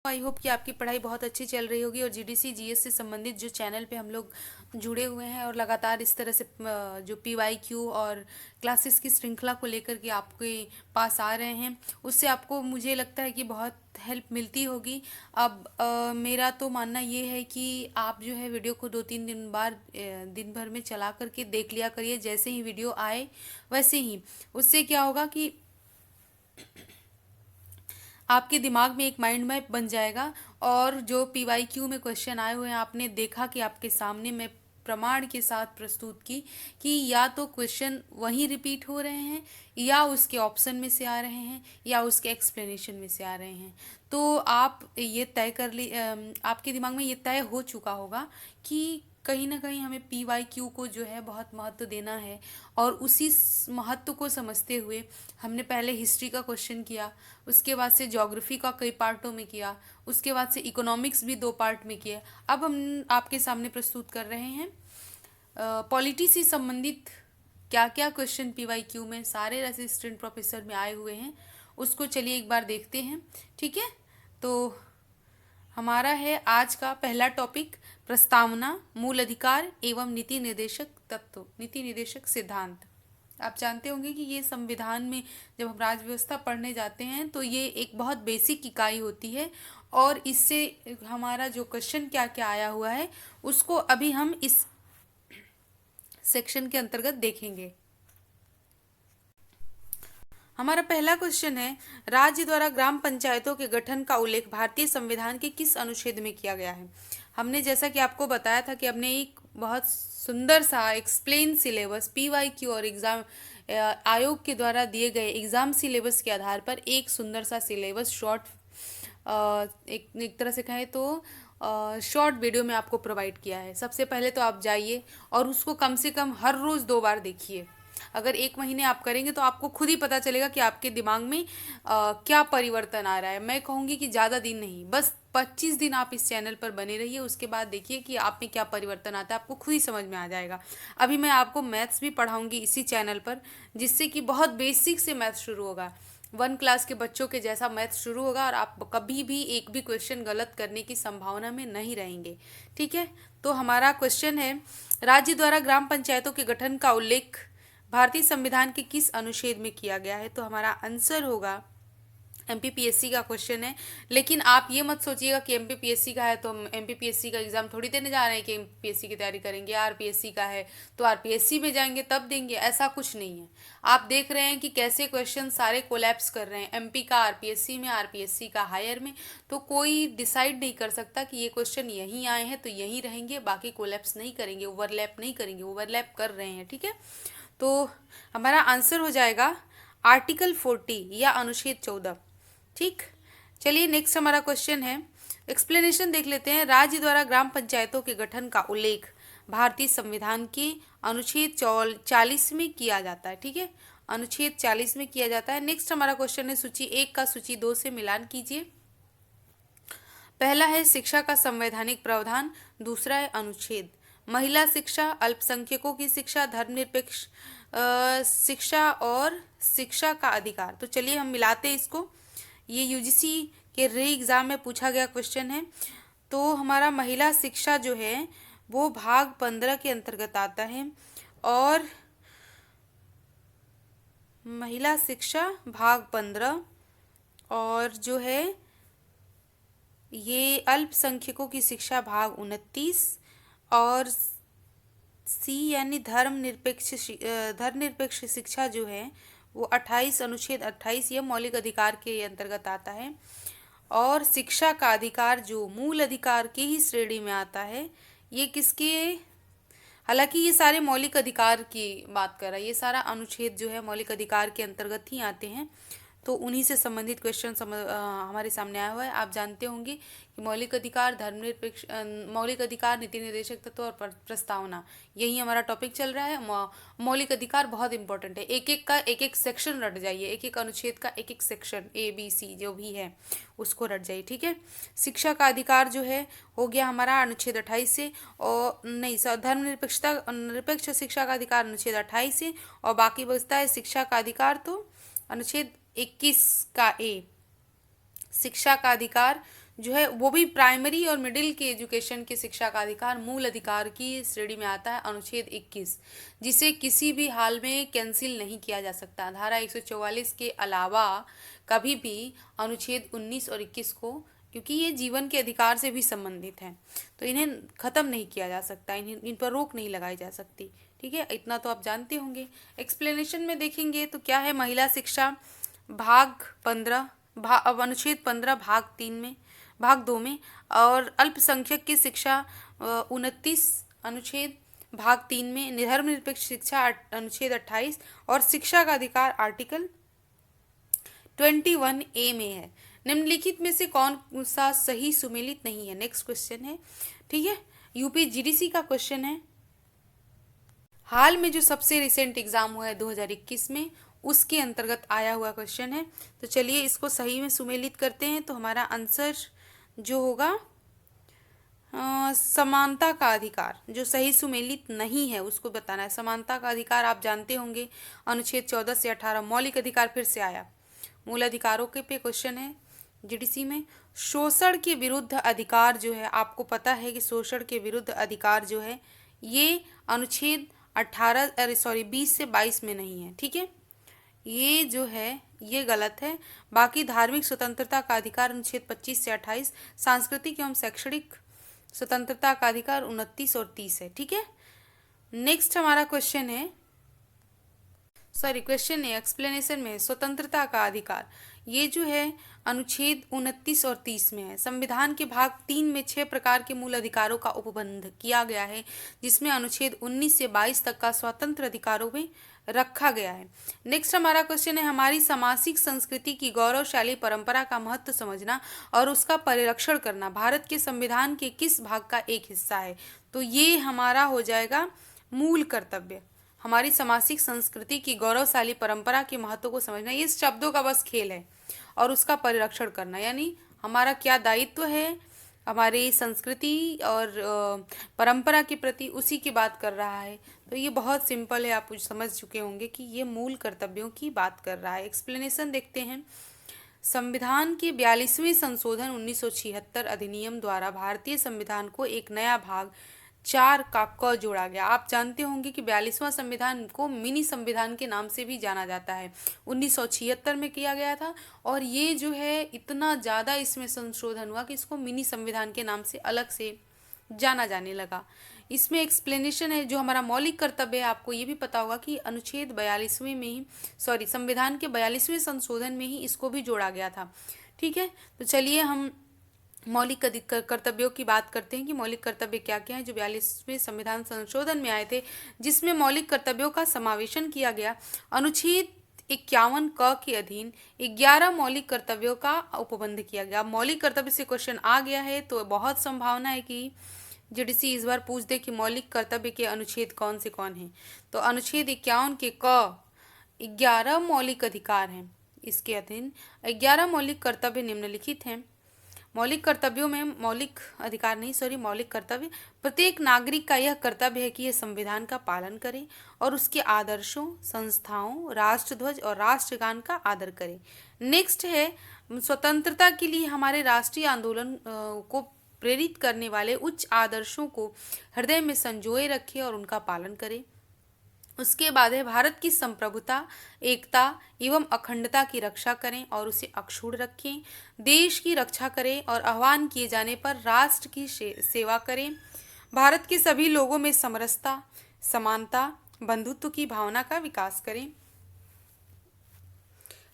I hope कि आपकी पढ़ाई बहुत अच्छी चल रही होगी और जीडीसी जीएस से संबंधित जो चैनल पे हम लोग जुड़े हुए हैं और लगातार इस तरह से जो पीवाईक्यू और क्लासेस की श्रृंखला को लेकर के आपके पास आ रहे हैं, उससे आपको मुझे लगता है कि बहुत हेल्प मिलती होगी। अब मेरा तो मानना ये है कि आप जो है वीडियो को 2-3 दिन दिन भर में चला करके देख लिया करिए। जैसे ही वीडियो आए वैसे ही उससे क्या होगा कि आपके दिमाग में एक माइंड मैप बन जाएगा। और जो पीवाईक्यू में क्वेश्चन आए हुए हैं, आपने देखा कि आपके सामने मैं प्रमाण के साथ प्रस्तुत की कि या तो क्वेश्चन वहीं रिपीट हो रहे हैं, या उसके ऑप्शन में से आ रहे हैं, या उसके एक्सप्लेनेशन में से आ रहे हैं। तो आप ये तय कर ली, आपके दिमाग में ये तय हो चुका होगा कि कहीं ना कहीं हमें पीवाईक्यू को जो है बहुत महत्व देना है। और उसी महत्व को समझते हुए हमने पहले हिस्ट्री का क्वेश्चन किया, उसके बाद से ज्योग्राफी का कई पार्टों में किया, उसके बाद से इकोनॉमिक्स भी 2 पार्ट में किया। अब हम आपके सामने प्रस्तुत कर रहे हैं पॉलिटी से संबंधित क्या क्या क्वेश्चन पीवाईक्यू में सारे असिस्टेंट प्रोफेसर में आए हुए हैं, उसको चलिए एक बार देखते हैं। ठीक है, तो हमारा है आज का पहला टॉपिक प्रस्तावना, मूल अधिकार एवं नीति निर्देशक तत्व, नीति निर्देशक सिद्धांत। आप जानते होंगे कि ये संविधान में जब हम राज्य व्यवस्था पढ़ने जाते हैं तो ये एक बहुत बेसिक इकाई होती है। और इससे हमारा जो क्वेश्चन क्या क्या आया हुआ है उसको अभी हम इस सेक्शन के अंतर्गत देखेंगे। हमारा पहला क्वेश्चन है, राज्य द्वारा ग्राम पंचायतों के गठन का उल्लेख भारतीय संविधान के किस अनुच्छेद में किया गया है। हमने जैसा कि आपको बताया था कि हमने एक बहुत सुंदर सा एक्सप्लेन सिलेबस पीवाईक्यू और एग्जाम आयोग के द्वारा दिए गए एग्जाम सिलेबस के आधार पर एक सुंदर सा सिलेबस शॉर्ट, एक तरह से कहें तो शॉर्ट वीडियो में आपको प्रोवाइड किया है। सबसे पहले तो आप जाइए और उसको कम से कम हर रोज़ 2 बार देखिए। अगर 1 महीने आप करेंगे तो आपको खुद ही पता चलेगा कि आपके दिमाग में क्या परिवर्तन आ रहा है। मैं कहूँगी कि ज़्यादा दिन नहीं, बस 25 दिन आप इस चैनल पर बने रहिए, उसके बाद देखिए कि आप में क्या परिवर्तन आता है, आपको खुद ही समझ में आ जाएगा। अभी मैं आपको मैथ्स भी पढ़ाऊँगी इसी चैनल पर, जिससे कि बहुत बेसिक से मैथ्स शुरू होगा, 1 क्लास के बच्चों के जैसा मैथ्स शुरू होगा और आप कभी भी एक भी क्वेश्चन गलत करने की संभावना में नहीं रहेंगे। ठीक है, तो हमारा क्वेश्चन है, राज्य द्वारा ग्राम पंचायतों के गठन का उल्लेख भारतीय संविधान के किस अनुच्छेद में किया गया है। तो हमारा आंसर होगा, एमपीपीएससी का क्वेश्चन है। लेकिन आप ये मत सोचिएगा कि एमपीपीएससी का है तो हम एमपीपीएससी का एग्जाम थोड़ी देने जा रहे हैं कि एमपीएससी की तैयारी करेंगे, आरपीएससी का है तो आरपीएससी में जाएंगे तब देंगे, ऐसा कुछ नहीं है। आप देख रहे हैं कि कैसे क्वेश्चन सारे कोलैप्स कर रहे हैं, एमपी का आरपीएससी में, आरपीएससी का हायर में। तो कोई डिसाइड नहीं कर सकता कि ये क्वेश्चन यहीं आए हैं तो यहीं रहेंगे, बाकी कोलैप्स नहीं करेंगे, ओवरलैप नहीं करेंगे, ओवरलैप कर रहे हैं। ठीक है, तो हमारा आंसर हो जाएगा आर्टिकल 40 या अनुच्छेद 14। ठीक, चलिए नेक्स्ट हमारा क्वेश्चन है, एक्सप्लेनेशन देख लेते हैं। राज्य द्वारा ग्राम पंचायतों के गठन का उल्लेख भारतीय संविधान के अनुच्छेद 40 में किया जाता है। ठीक है, अनुच्छेद 40 में किया जाता है। नेक्स्ट हमारा क्वेश्चन है, सूची 1 का सूची 2 से मिलान कीजिए। पहला है शिक्षा का संवैधानिक प्रावधान, दूसरा है अनुच्छेद। महिला शिक्षा, अल्पसंख्यकों की शिक्षा, धर्मनिरपेक्ष शिक्षा और शिक्षा का अधिकार। तो चलिए हम मिलाते हैं इसको, ये यूजीसी के री एग्जाम में पूछा गया क्वेश्चन है। तो हमारा महिला शिक्षा जो है वो भाग 15 के अंतर्गत आता है, और महिला शिक्षा भाग 15, और जो है ये अल्पसंख्यकों की शिक्षा भाग 29, और सी यानी धर्मनिरपेक्ष शिक्षा जो है वो 28, अनुच्छेद 28 ये मौलिक अधिकार के अंतर्गत आता है। और शिक्षा का अधिकार जो मूल अधिकार के ही श्रेणी में आता है, ये किसके, हालांकि ये सारे मौलिक अधिकार की बात कर रहा है, ये सारा अनुच्छेद जो है मौलिक अधिकार के अंतर्गत ही आते हैं। तो उन्हीं से संबंधित क्वेश्चन हमारे सामने आया हुआ है। आप जानते होंगे कि मौलिक अधिकार, धर्मनिरपेक्ष मौलिक अधिकार, नीति निर्देशक तत्व और प्रस्तावना, यही हमारा टॉपिक चल रहा है। मौलिक अधिकार बहुत इंपॉर्टेंट है, एक एक का एक एक सेक्शन रट जाइए, एक एक अनुच्छेद का एक एक सेक्शन ABC जो भी है उसको रट जाइए। ठीक है, शिक्षा का अधिकार जो है हो गया हमारा अनुच्छेद 28 से, और नहीं सर, निरपेक्ष शिक्षा का अधिकार अनुच्छेद 28 से, और बाकी बचता है शिक्षा का अधिकार तो अनुच्छेद 21 का ए, शिक्षा का अधिकार जो है वो भी प्राइमरी और मिडिल के एजुकेशन की शिक्षा का अधिकार मूल अधिकार की श्रेणी में आता है अनुच्छेद 21, जिसे किसी भी हाल में कैंसिल नहीं किया जा सकता। धारा 144 के अलावा कभी भी अनुच्छेद 19 और 21 को, क्योंकि ये जीवन के अधिकार से भी संबंधित हैं, तो इन्हें खत्म नहीं किया जा सकता, इन्हें इन पर रोक नहीं लगाई जा सकती। ठीक है, इतना तो आप जानते होंगे। एक्सप्लेनेशन में देखेंगे तो क्या है, महिला शिक्षा भाग 15 अनुच्छेद 15 भाग 2 में, और अल्पसंख्यक की शिक्षा 29 अनुच्छेद भाग 3 में, धर्मनिरपेक्ष शिक्षा अनुच्छेद 28 और शिक्षा का अधिकार आर्टिकल 21A में है। निम्नलिखित में से कौन सा सही सुमेलित नहीं है? नेक्स्ट क्वेश्चन है। ठीक है, यूपी जीडीसी का क्वेश्चन है। हाल में जो सबसे रिसेंट एग्जाम हुआ है 2021 में, उसके अंतर्गत आया हुआ क्वेश्चन है। तो चलिए इसको सही में सुमेलित करते हैं। तो हमारा आंसर जो होगा समानता का अधिकार, जो सही सुमेलित नहीं है उसको बताना है। समानता का अधिकार आप जानते होंगे, अनुच्छेद 14 से 18। मौलिक अधिकार फिर से आया, मूल अधिकारों के पे क्वेश्चन है जीडीसी में। शोषण के विरुद्ध अधिकार जो है, आपको पता है कि शोषण के विरुद्ध अधिकार जो है ये अनुच्छेद 20 से 22 में नहीं है। ठीक है, ये जो है ये गलत है। बाकी धार्मिक स्वतंत्रता का अधिकार अनुच्छेद 25 से 28, सांस्कृतिक एवं शैक्षणिक स्वतंत्रता का अधिकार 29 और 30 है। ठीक है, नेक्स्ट हमारा क्वेश्चन है, क्वेश्चन है एक्सप्लेनेशन में, स्वतंत्रता का अधिकार ये जो है अनुच्छेद 29 और 30 में है। संविधान के भाग 3 में 6 प्रकार के मूल अधिकारों का उपबंध किया गया है, जिसमें अनुच्छेद 19 से 22 तक का स्वतंत्र अधिकारों में रखा गया है। नेक्स्ट हमारा क्वेश्चन है, हमारी सामाजिक संस्कृति की गौरवशाली परंपरा का महत्व समझना और उसका परिरक्षण करना भारत के संविधान के किस भाग का एक हिस्सा है? तो ये हमारा हो जाएगा मूल कर्तव्य। हमारी सामाजिक संस्कृति की गौरवशाली परंपरा के महत्व को समझना, ये शब्दों का बस खेल है, और उसका परिरक्षण करना, यानी हमारा क्या दायित्व है हमारी संस्कृति और परंपरा के प्रति, उसी की बात कर रहा है। तो ये बहुत सिंपल है, आप समझ चुके होंगे कि ये मूल कर्तव्यों की बात कर रहा है। एक्सप्लेनेशन देखते हैं। संविधान के 42वें संशोधन 1976 अधिनियम द्वारा भारतीय संविधान को एक नया भाग 4 का क जोड़ा गया। आप जानते होंगे कि 42वां संविधान को मिनी संविधान के नाम से भी जाना जाता है। 1976 में किया गया था, और ये जो है इतना ज़्यादा इसमें संशोधन हुआ कि इसको मिनी संविधान के नाम से अलग से जाना जाने लगा। इसमें एक्सप्लेनेशन है, जो हमारा मौलिक कर्तव्य है, आपको ये भी पता होगा कि अनुच्छेद 42वें में ही संविधान के 42वें संशोधन में ही इसको भी जोड़ा गया था। ठीक है, तो चलिए हम मौलिक कर्तव्यों की बात करते हैं कि मौलिक कर्तव्य क्या क्या है जो 42वें संविधान संशोधन में आए थे, जिसमें मौलिक कर्तव्यों का समावेशन किया गया। अनुच्छेद 51 क के अधीन 11 मौलिक कर्तव्यों का उपबंध किया गया। मौलिक कर्तव्य से क्वेश्चन आ गया है, तो बहुत संभावना है कि जीडीसी इस बार पूछ दे कि मौलिक कर्तव्य के अनुच्छेद कौन से कौन हैं। तो अनुच्छेद 51 के क 11 मौलिक अधिकार हैं, इसके अधीन 11 मौलिक कर्तव्य निम्नलिखित हैं। मौलिक कर्तव्यों में मौलिक कर्तव्य, प्रत्येक नागरिक का यह कर्तव्य है कि यह संविधान का पालन करे और उसके आदर्शों, संस्थाओं, राष्ट्रध्वज और राष्ट्रगान का आदर करे। नेक्स्ट है, स्वतंत्रता के लिए हमारे राष्ट्रीय आंदोलन को प्रेरित करने वाले उच्च आदर्शों को हृदय में संजोए रखे और उनका पालन करे। उसके बाद है, भारत की संप्रभुता, एकता एवं अखंडता की रक्षा करें और उसे अक्षुण्ण रखें। देश की रक्षा करें और आह्वान किए जाने पर राष्ट्र की सेवा करें। भारत के सभी लोगों में समरसता, समानता, बंधुत्व की भावना का विकास करें।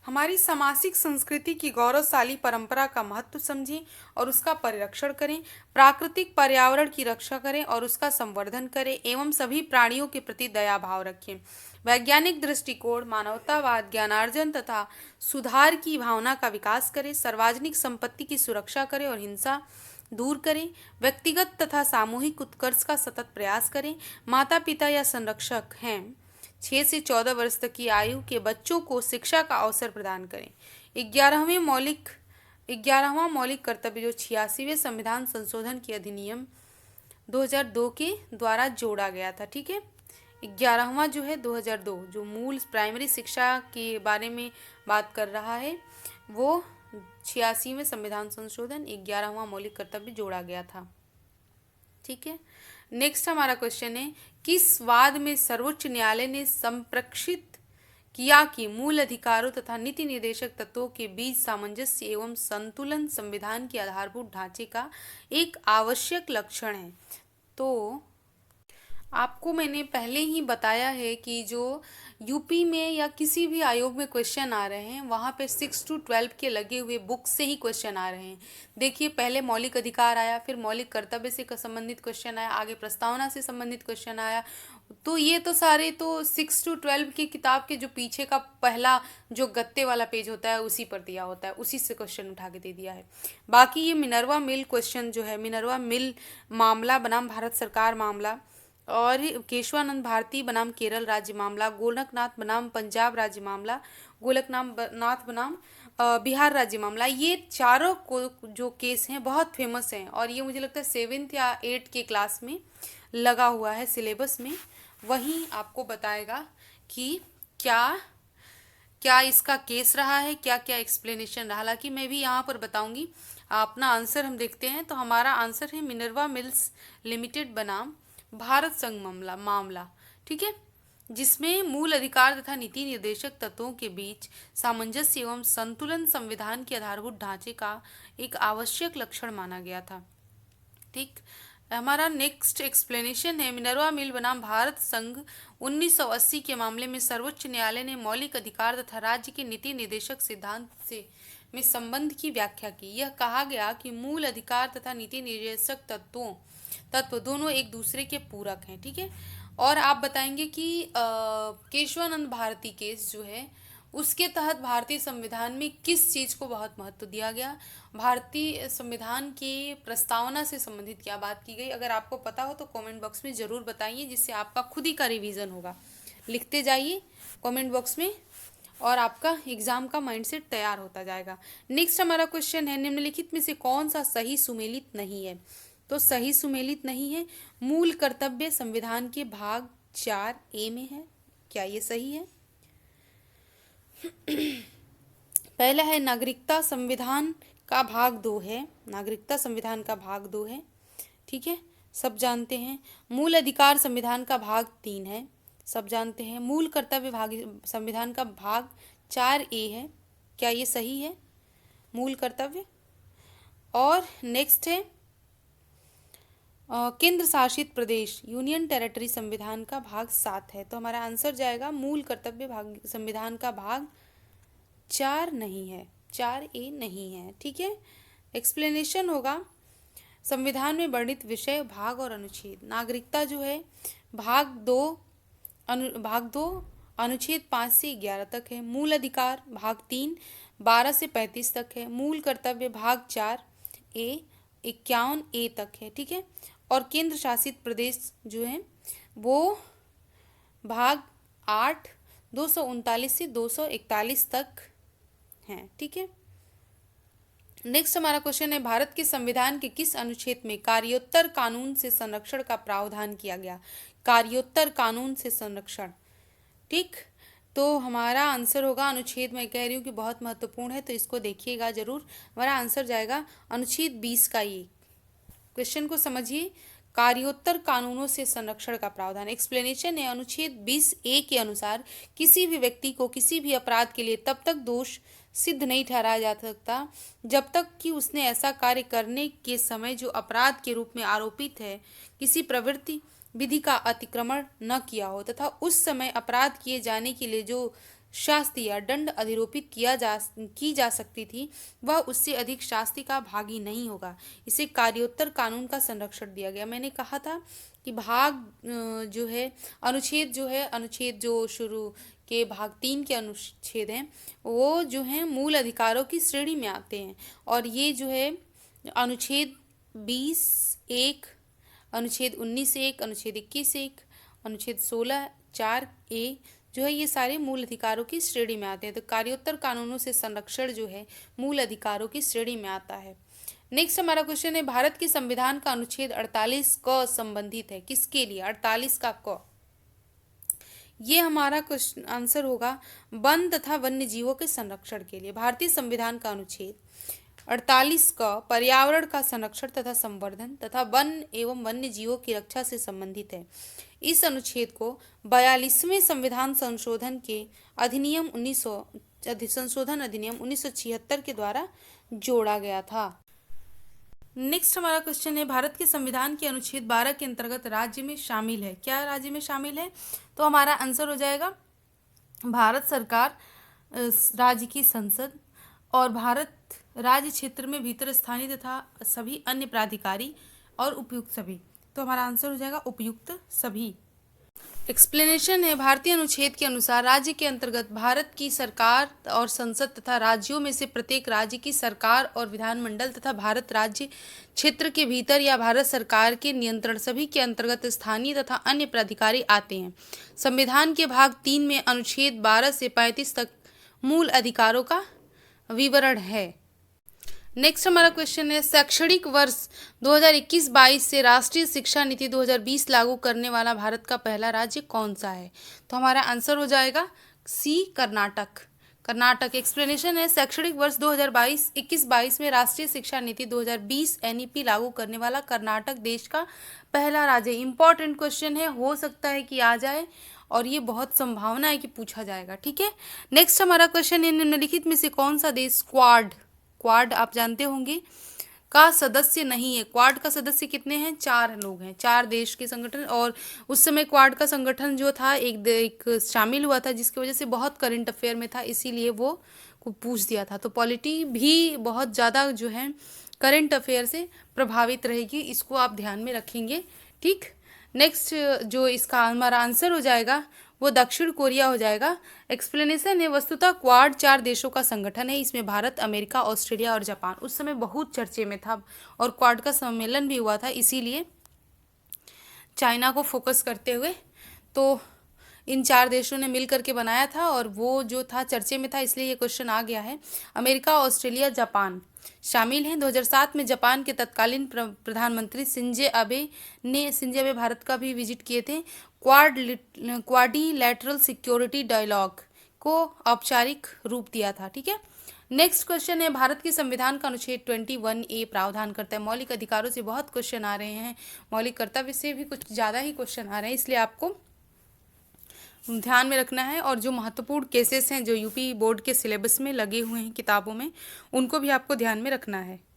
हमारी सामाजिक संस्कृति की गौरवशाली परंपरा का महत्व समझें और उसका परिरक्षण करें। प्राकृतिक पर्यावरण की रक्षा करें और उसका संवर्धन करें एवं सभी प्राणियों के प्रति दया भाव रखें। वैज्ञानिक दृष्टिकोण, मानवतावाद, ज्ञानार्जन तथा सुधार की भावना का विकास करें। सार्वजनिक संपत्ति की सुरक्षा करें और हिंसा दूर करें। व्यक्तिगत तथा सामूहिक उत्कर्ष का सतत प्रयास करें। माता पिता या संरक्षक हैं 6 से 14 वर्ष तक की आयु के बच्चों को शिक्षा का अवसर प्रदान करें। 11वां मौलिक कर्तव्य जो 86वें संविधान संशोधन के अधिनियम 2002 के द्वारा जोड़ा गया था। ठीक है, 11वां जो है 2002, जो मूल प्राइमरी शिक्षा के बारे में बात कर रहा है, वो 86वें संविधान संशोधन 11वां मौलिक कर्तव्य जोड़ा गया था। ठीक है, नेक्स्ट हमारा क्वेश्चन है, किस वाद में सर्वोच्च न्यायालय ने संप्रेक्षित किया कि मूल अधिकारों तथा नीति निर्देशक तत्वों के बीच सामंजस्य एवं संतुलन संविधान के आधारभूत ढांचे का एक आवश्यक लक्षण है। तो आपको मैंने पहले ही बताया है कि जो यूपी में या किसी भी आयोग में क्वेश्चन आ रहे हैं वहाँ पे 6 to 12 के लगे हुए बुक से ही क्वेश्चन आ रहे हैं। देखिए, पहले मौलिक अधिकार आया, फिर मौलिक कर्तव्य से संबंधित क्वेश्चन आया, आगे प्रस्तावना से संबंधित क्वेश्चन आया। तो ये तो सारे तो 6 to 12 की किताब के जो पीछे का पहला जो गत्ते वाला पेज होता है उसी पर दिया होता है, उसी से क्वेश्चन उठा के दे दिया है। बाकी ये मिनर्वा मिल क्वेश्चन जो है, मिनर्वा मिल मामला बनाम भारत सरकार मामला, और केशवानंद भारती बनाम केरल राज्य मामला, गोलकनाथ बनाम पंजाब राज्य मामला, गोलकनाथ बनाम बिहार राज्य मामला, ये चारों को जो केस हैं बहुत फेमस हैं और ये मुझे लगता है 7th या 8th के क्लास में लगा हुआ है सिलेबस में। वहीं आपको बताएगा कि क्या क्या इसका केस रहा है, क्या क्या एक्सप्लेनेशन रहा। हालांकि मैं भी यहाँ पर बताऊंगी। अपना आंसर हम देखते हैं, तो हमारा आंसर है मिनर्वा मिल्स लिमिटेड बनाम भारत संघ मामला। ठीक है, जिसमें मूल अधिकार तथा नीति निर्देशक तत्वों के बीच सामंजस्य एवं संतुलन संविधान के आधारभूत ढांचे का एक आवश्यक लक्षण माना गया था। ठीक, हमारा नेक्स्ट एक्सप्लेनेशन है, मिनर्वा मिल बनाम भारत संघ 1980 के मामले में सर्वोच्च न्यायालय ने मौलिक अधिकार तथा राज्य के नीति निर्देशक सिद्धांत से में संबंध की व्याख्या की। यह कहा गया कि मूल अधिकार तथा नीति निर्देशक तत्व दोनों एक दूसरे के पूरक हैं। ठीक है, और आप बताएंगे कि केशवानंद भारती केस जो है उसके तहत भारतीय संविधान में किस चीज़ को बहुत महत्व दिया गया, भारतीय संविधान की प्रस्तावना से संबंधित क्या बात की गई। अगर आपको पता हो तो कमेंट बॉक्स में ज़रूर बताइए, जिससे आपका खुद ही का रिवीजन होगा। लिखते जाइए कमेंट बॉक्स में और आपका एग्जाम का माइंडसेट तैयार होता जाएगा। नेक्स्ट हमारा क्वेश्चन है, निम्नलिखित में से कौन सा सही सुमेलित नहीं है। तो सही सुमेलित नहीं है, मूल कर्तव्य संविधान के भाग 4A में है। क्या ये सही है? पहला है नागरिकता संविधान का भाग 2 है, नागरिकता संविधान का भाग 2 है। ठीक है, सब जानते हैं। मूल अधिकार संविधान का भाग 3 है, सब जानते हैं। मूल कर्तव्य भाग संविधान का भाग 4A है। क्या ये सही है? मूल कर्तव्य। और नेक्स्ट है केंद्र शासित प्रदेश यूनियन टेरिटरी संविधान का भाग 7 है। तो हमारा आंसर जाएगा मूल कर्तव्य भाग संविधान का भाग 4 नहीं है, 4A नहीं है। ठीक है, एक्सप्लेनेशन होगा, संविधान में वर्णित विषय, भाग और अनुच्छेद। नागरिकता जो है भाग 2 अनुच्छेद 5 से 11 तक है। मूल अधिकार भाग 3 12 से 35 तक है। मूल कर्तव्य भाग 4A 51A तक है। ठीक है, और केंद्र शासित प्रदेश जो है वो भाग 8 239 से 241 तक हैं। ठीक है, नेक्स्ट हमारा क्वेश्चन है, भारत के संविधान के किस अनुच्छेद में कार्योत्तर कानून से संरक्षण का प्रावधान किया गया। कार्योत्तर कानून से संरक्षण। ठीक, तो हमारा आंसर होगा अनुच्छेद, मैं कह रही हूँ कि बहुत महत्वपूर्ण है तो इसको देखिएगा जरूर। हमारा आंसर जाएगा अनुच्छेद 20 का। ये क्वेश्चन को समझिए, कार्योत्तर कानूनों से संरक्षण का प्रावधान। एक्सप्लेनेशन है, अनुच्छेद 20A के अनुसार किसी भी व्यक्ति को किसी भी अपराध के लिए तब तक दोष सिद्ध नहीं ठहराया जा सकता जब तक कि उसने ऐसा कार्य करने के समय जो अपराध के रूप में आरोपित है किसी प्रवृत्ति विधि का अतिक्रमण न किया हो, तथा उस समय अपराध किए जाने के लिए जो शास्ति या दंड अधिरोपित की जा सकती थी वह उससे अधिक शास्ति का भागी नहीं होगा। इसे कार्योत्तर कानून का संरक्षण दिया गया। मैंने कहा था कि भाग जो है अनुच्छेद जो शुरू के भाग 3 के अनुच्छेद हैं वो जो हैं मूल अधिकारों की श्रेणी में आते हैं, और ये जो है अनुच्छेद 20(1), अनुच्छेद 19(1), अनुच्छेद 21(1), अनुच्छेद 16(4)A जो है ये सारे मूल अधिकारों की श्रेणी में आते हैं। तो कार्योत्तर कानूनों से संरक्षण जो है मूल अधिकारों की श्रेणी में आता है। नेक्स्ट हमारा क्वेश्चन है, भारत के संविधान का अनुच्छेद 48 क संबंधित है किसके लिए? 48 का क, ये हमारा क्वेश्चन आंसर होगा वन तथा वन्य जीवों के संरक्षण के लिए। भारतीय संविधान का अनुच्छेद 48 का पर्यावरण का संरक्षण तथा संवर्धन तथा वन एवं वन्य जीवों की रक्षा से संबंधित है। इस अनुच्छेद को 42वें संविधान संशोधन के अधिनियम 1976 के द्वारा जोड़ा गया था। नेक्स्ट हमारा क्वेश्चन है, भारत के संविधान के अनुच्छेद 12 के अंतर्गत राज्य में शामिल है। क्या राज्य में शामिल है? तो हमारा आंसर हो जाएगा भारत सरकार, राज्य की संसद और भारत राज्य क्षेत्र में भीतर स्थानीय तथा सभी अन्य प्राधिकारी और उपयुक्त सभी। तो हमारा आंसर हो जाएगा उपयुक्त सभी। एक्सप्लेनेशन है, भारतीय अनुच्छेद के अनुसार राज्य के अंतर्गत भारत की सरकार और संसद तथा राज्यों में से प्रत्येक राज्य की सरकार और विधानमंडल तथा भारत राज्य क्षेत्र के भीतर या भारत सरकार के नियंत्रण सभी के अंतर्गत स्थानीय तथा अन्य प्राधिकारी आते हैं। संविधान के भाग 3 में अनुच्छेद 12 से 35 तक मूल अधिकारों का विवरण है। नेक्स्ट हमारा क्वेश्चन है, शैक्षणिक वर्ष 2021-22 से राष्ट्रीय शिक्षा नीति 2020 लागू करने वाला भारत का पहला राज्य कौन सा है? तो हमारा आंसर हो जाएगा सी, कर्नाटक। कर्नाटक। एक्सप्लेनेशन है, शैक्षणिक वर्ष 2021-22 में राष्ट्रीय शिक्षा नीति 2020 एनईपी लागू करने वाला कर्नाटक देश का पहला राज्य। इंपॉर्टेंट क्वेश्चन है, हो सकता है कि आ जाए और ये बहुत संभावना है कि पूछा जाएगा। ठीक है। नेक्स्ट हमारा क्वेश्चन है, निम्नलिखित में से कौन सा देश क्वाड आप जानते होंगे का सदस्य नहीं है? क्वाड का सदस्य कितने हैं? 4 लोग हैं, 4 देश के संगठन। और उस समय क्वाड का संगठन जो था एक शामिल हुआ था, जिसकी वजह से बहुत करंट अफेयर में था, इसीलिए वो को पूछ दिया था। तो पॉलिटी भी बहुत ज़्यादा जो है करंट अफेयर से प्रभावित रहेगी, इसको आप ध्यान में रखेंगे। ठीक। नेक्स्ट जो इसका हमारा आंसर हो जाएगा वो दक्षिण कोरिया हो जाएगा। एक्सप्लेनेशन है, वस्तुतः क्वाड 4 देशों का संगठन है। इसमें भारत, अमेरिका, ऑस्ट्रेलिया और जापान उस समय बहुत चर्चे में था और क्वाड का सम्मेलन भी हुआ था, इसीलिए चाइना को फोकस करते हुए तो इन 4 देशों ने मिल करके बनाया था और वो जो था चर्चे में था, इसलिए ये क्वेश्चन आ गया है। अमेरिका, ऑस्ट्रेलिया, जापान शामिल हैं। 2007 में जापान के तत्कालीन प्रधानमंत्री शिंजो अबे भारत का भी विजिट किए थे। क्वाड्रिलैटरल सिक्योरिटी डायलॉग को औपचारिक रूप दिया था। ठीक है। नेक्स्ट क्वेश्चन है, भारत के संविधान का अनुच्छेद 21A प्रावधान करता है। मौलिक अधिकारों से बहुत क्वेश्चन आ रहे हैं, मौलिक कर्तव्य से भी कुछ ज़्यादा ही क्वेश्चन आ रहे हैं, इसलिए आपको ध्यान में रखना है। और जो महत्वपूर्ण केसेस हैं जो यूपी बोर्ड के सिलेबस में लगे हुए हैं किताबों में, उनको भी आपको ध्यान में रखना है।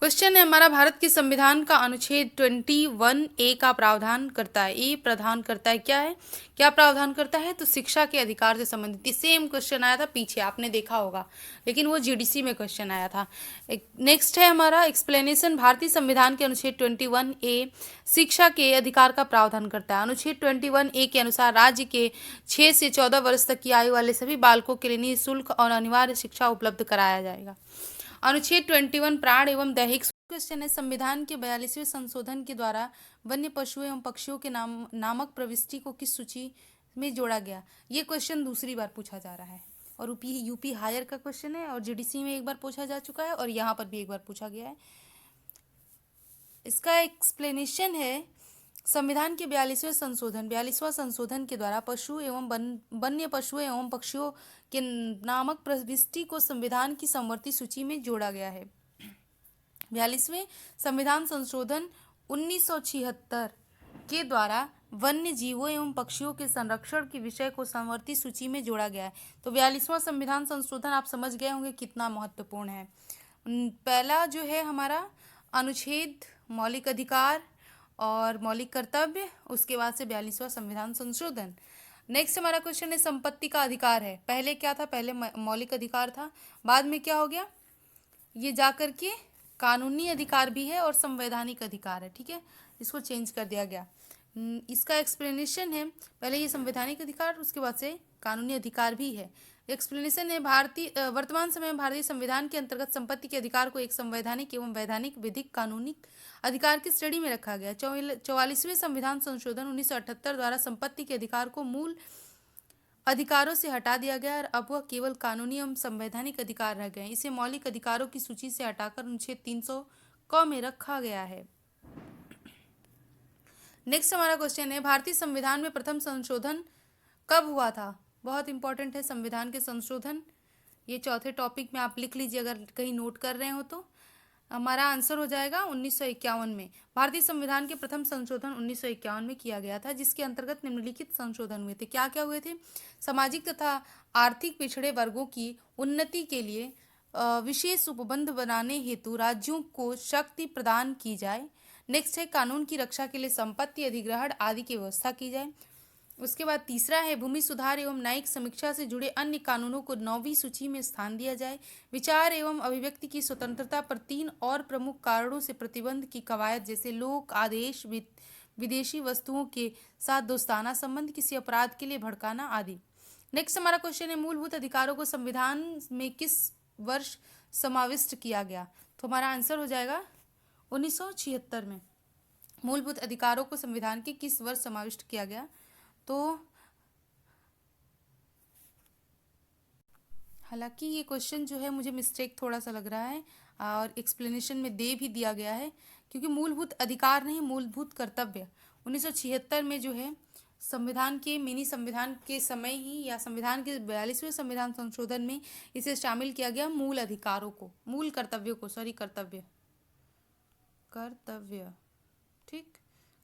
क्वेश्चन है हमारा, भारत के संविधान का अनुच्छेद 21A का प्रावधान करता है। ये प्रावधान करता है क्या है? क्या प्रावधान करता है? तो शिक्षा के अधिकार से संबंधित। सेम क्वेश्चन आया था पीछे, आपने देखा होगा, लेकिन वो जीडीसी में क्वेश्चन आया था। नेक्स्ट है हमारा एक्सप्लेनेशन, भारतीय संविधान के अनुच्छेद 21A शिक्षा के अधिकार का प्रावधान करता है। अनुच्छेद 21A के अनुसार राज्य के 6 से 14 वर्ष तक की आयु वाले सभी बालकों के लिए निःशुल्क और अनिवार्य शिक्षा उपलब्ध कराया जाएगा। अनुच्छेद 21 प्राण एवं दैहिक। क्वेश्चन है, संविधान के 42वें संशोधन के द्वारा वन्य पशुओं एवं पक्षियों के नामक प्रविष्टि को किस सूची में जोड़ा गया? ये क्वेश्चन दूसरी बार पूछा जा रहा है और यूपी हायर का क्वेश्चन है और जीडीसी में एक बार पूछा जा चुका है और यहाँ पर भी एक बार पूछा गया है। इसका एक्सप्लेनेशन है, संविधान के 42वां संशोधन के द्वारा पशु एवं वन्य पशुओं एवं पक्षियों के नामक प्रविष्टि को संविधान की समवर्ती सूची में जोड़ा गया है। 42वें संविधान संशोधन 1976 के द्वारा वन्य जीवों एवं पक्षियों के संरक्षण के विषय को समवर्ती सूची में जोड़ा गया है। तो 42वां संविधान संशोधन आप समझ गए होंगे कितना महत्वपूर्ण है। पहला जो है हमारा अनुच्छेद मौलिक अधिकार और मौलिक कर्तव्य, उसके बाद से 42वां संविधान संशोधन। नेक्स्ट हमारा क्वेश्चन है, संपत्ति का अधिकार है। पहले क्या था? पहले मौलिक अधिकार था, बाद में क्या हो गया? ये जाकर के कानूनी अधिकार भी है और संवैधानिक अधिकार है। ठीक है, इसको चेंज कर दिया गया। इसका एक्सप्लेनेशन है, पहले ये संवैधानिक अधिकार, उसके बाद से कानूनी अधिकार भी है। एक्सप्लेनेशन है, वर्तमान समय में भारतीय संविधान के अंतर्गत संपत्ति के अधिकार को एक संवैधानिक एवं वैधानिक विधिक कानूनी अधिकार की श्रेणी में रखा गया। 44वें संविधान संशोधन 1978 द्वारा संपत्ति के अधिकार को मूल अधिकारों से हटा दिया गया और अब वह केवल कानूनी एवं संवैधानिक अधिकार रह गए। इसे मौलिक अधिकारों की सूची से हटाकर अनुच्छेद 300 क में रखा गया है। नेक्स्ट हमारा क्वेश्चन है, भारतीय संविधान में प्रथम संशोधन कब हुआ था? बहुत इंपॉर्टेंट है संविधान के संशोधन। ये चौथे टॉपिक में आप लिख लीजिए अगर कहीं नोट कर रहे हो तो। हमारा आंसर हो जाएगा 1951 में। भारतीय संविधान के प्रथम संशोधन 1951 में किया गया था, जिसके अंतर्गत निम्नलिखित संशोधन हुए थे। क्या क्या हुए थे? सामाजिक तथा आर्थिक पिछड़े वर्गों की उन्नति के लिए विशेष उपबंध बनाने हेतु राज्यों को शक्ति प्रदान की जाए। नेक्स्ट है, कानून की रक्षा के लिए संपत्ति अधिग्रहण आदि की व्यवस्था की जाए। उसके बाद तीसरा है, भूमि सुधार एवं न्यायिक समीक्षा से जुड़े अन्य कानूनों को 9वीं सूची में स्थान दिया जाए। विचार एवं अभिव्यक्ति की स्वतंत्रता पर 3 और प्रमुख कारणों से प्रतिबंध की कवायद, जैसे लोक आदेश, विदेशी वस्तुओं के साथ दोस्ताना संबंध, किसी अपराध के लिए भड़काना आदि। नेक्स्ट हमारा क्वेश्चन है, मूलभूत अधिकारों को संविधान में किस वर्ष समाविष्ट किया गया? तो हमारा आंसर हो जाएगा 1976 में। मूलभूत अधिकारों को संविधान के किस वर्ष समाविष्ट किया गया? तो हालांकि ये क्वेश्चन जो है मुझे मिस्टेक थोड़ा सा लग रहा है और एक्सप्लेनेशन में दे भी दिया गया है, क्योंकि मूलभूत अधिकार नहीं, मूलभूत कर्तव्य 1976 में जो है संविधान के मिनी संविधान के समय ही या संविधान के 42वें संविधान संशोधन में इसे शामिल किया गया। मूल अधिकारों को, मूल कर्तव्यों को, सॉरी कर्तव्य ठीक,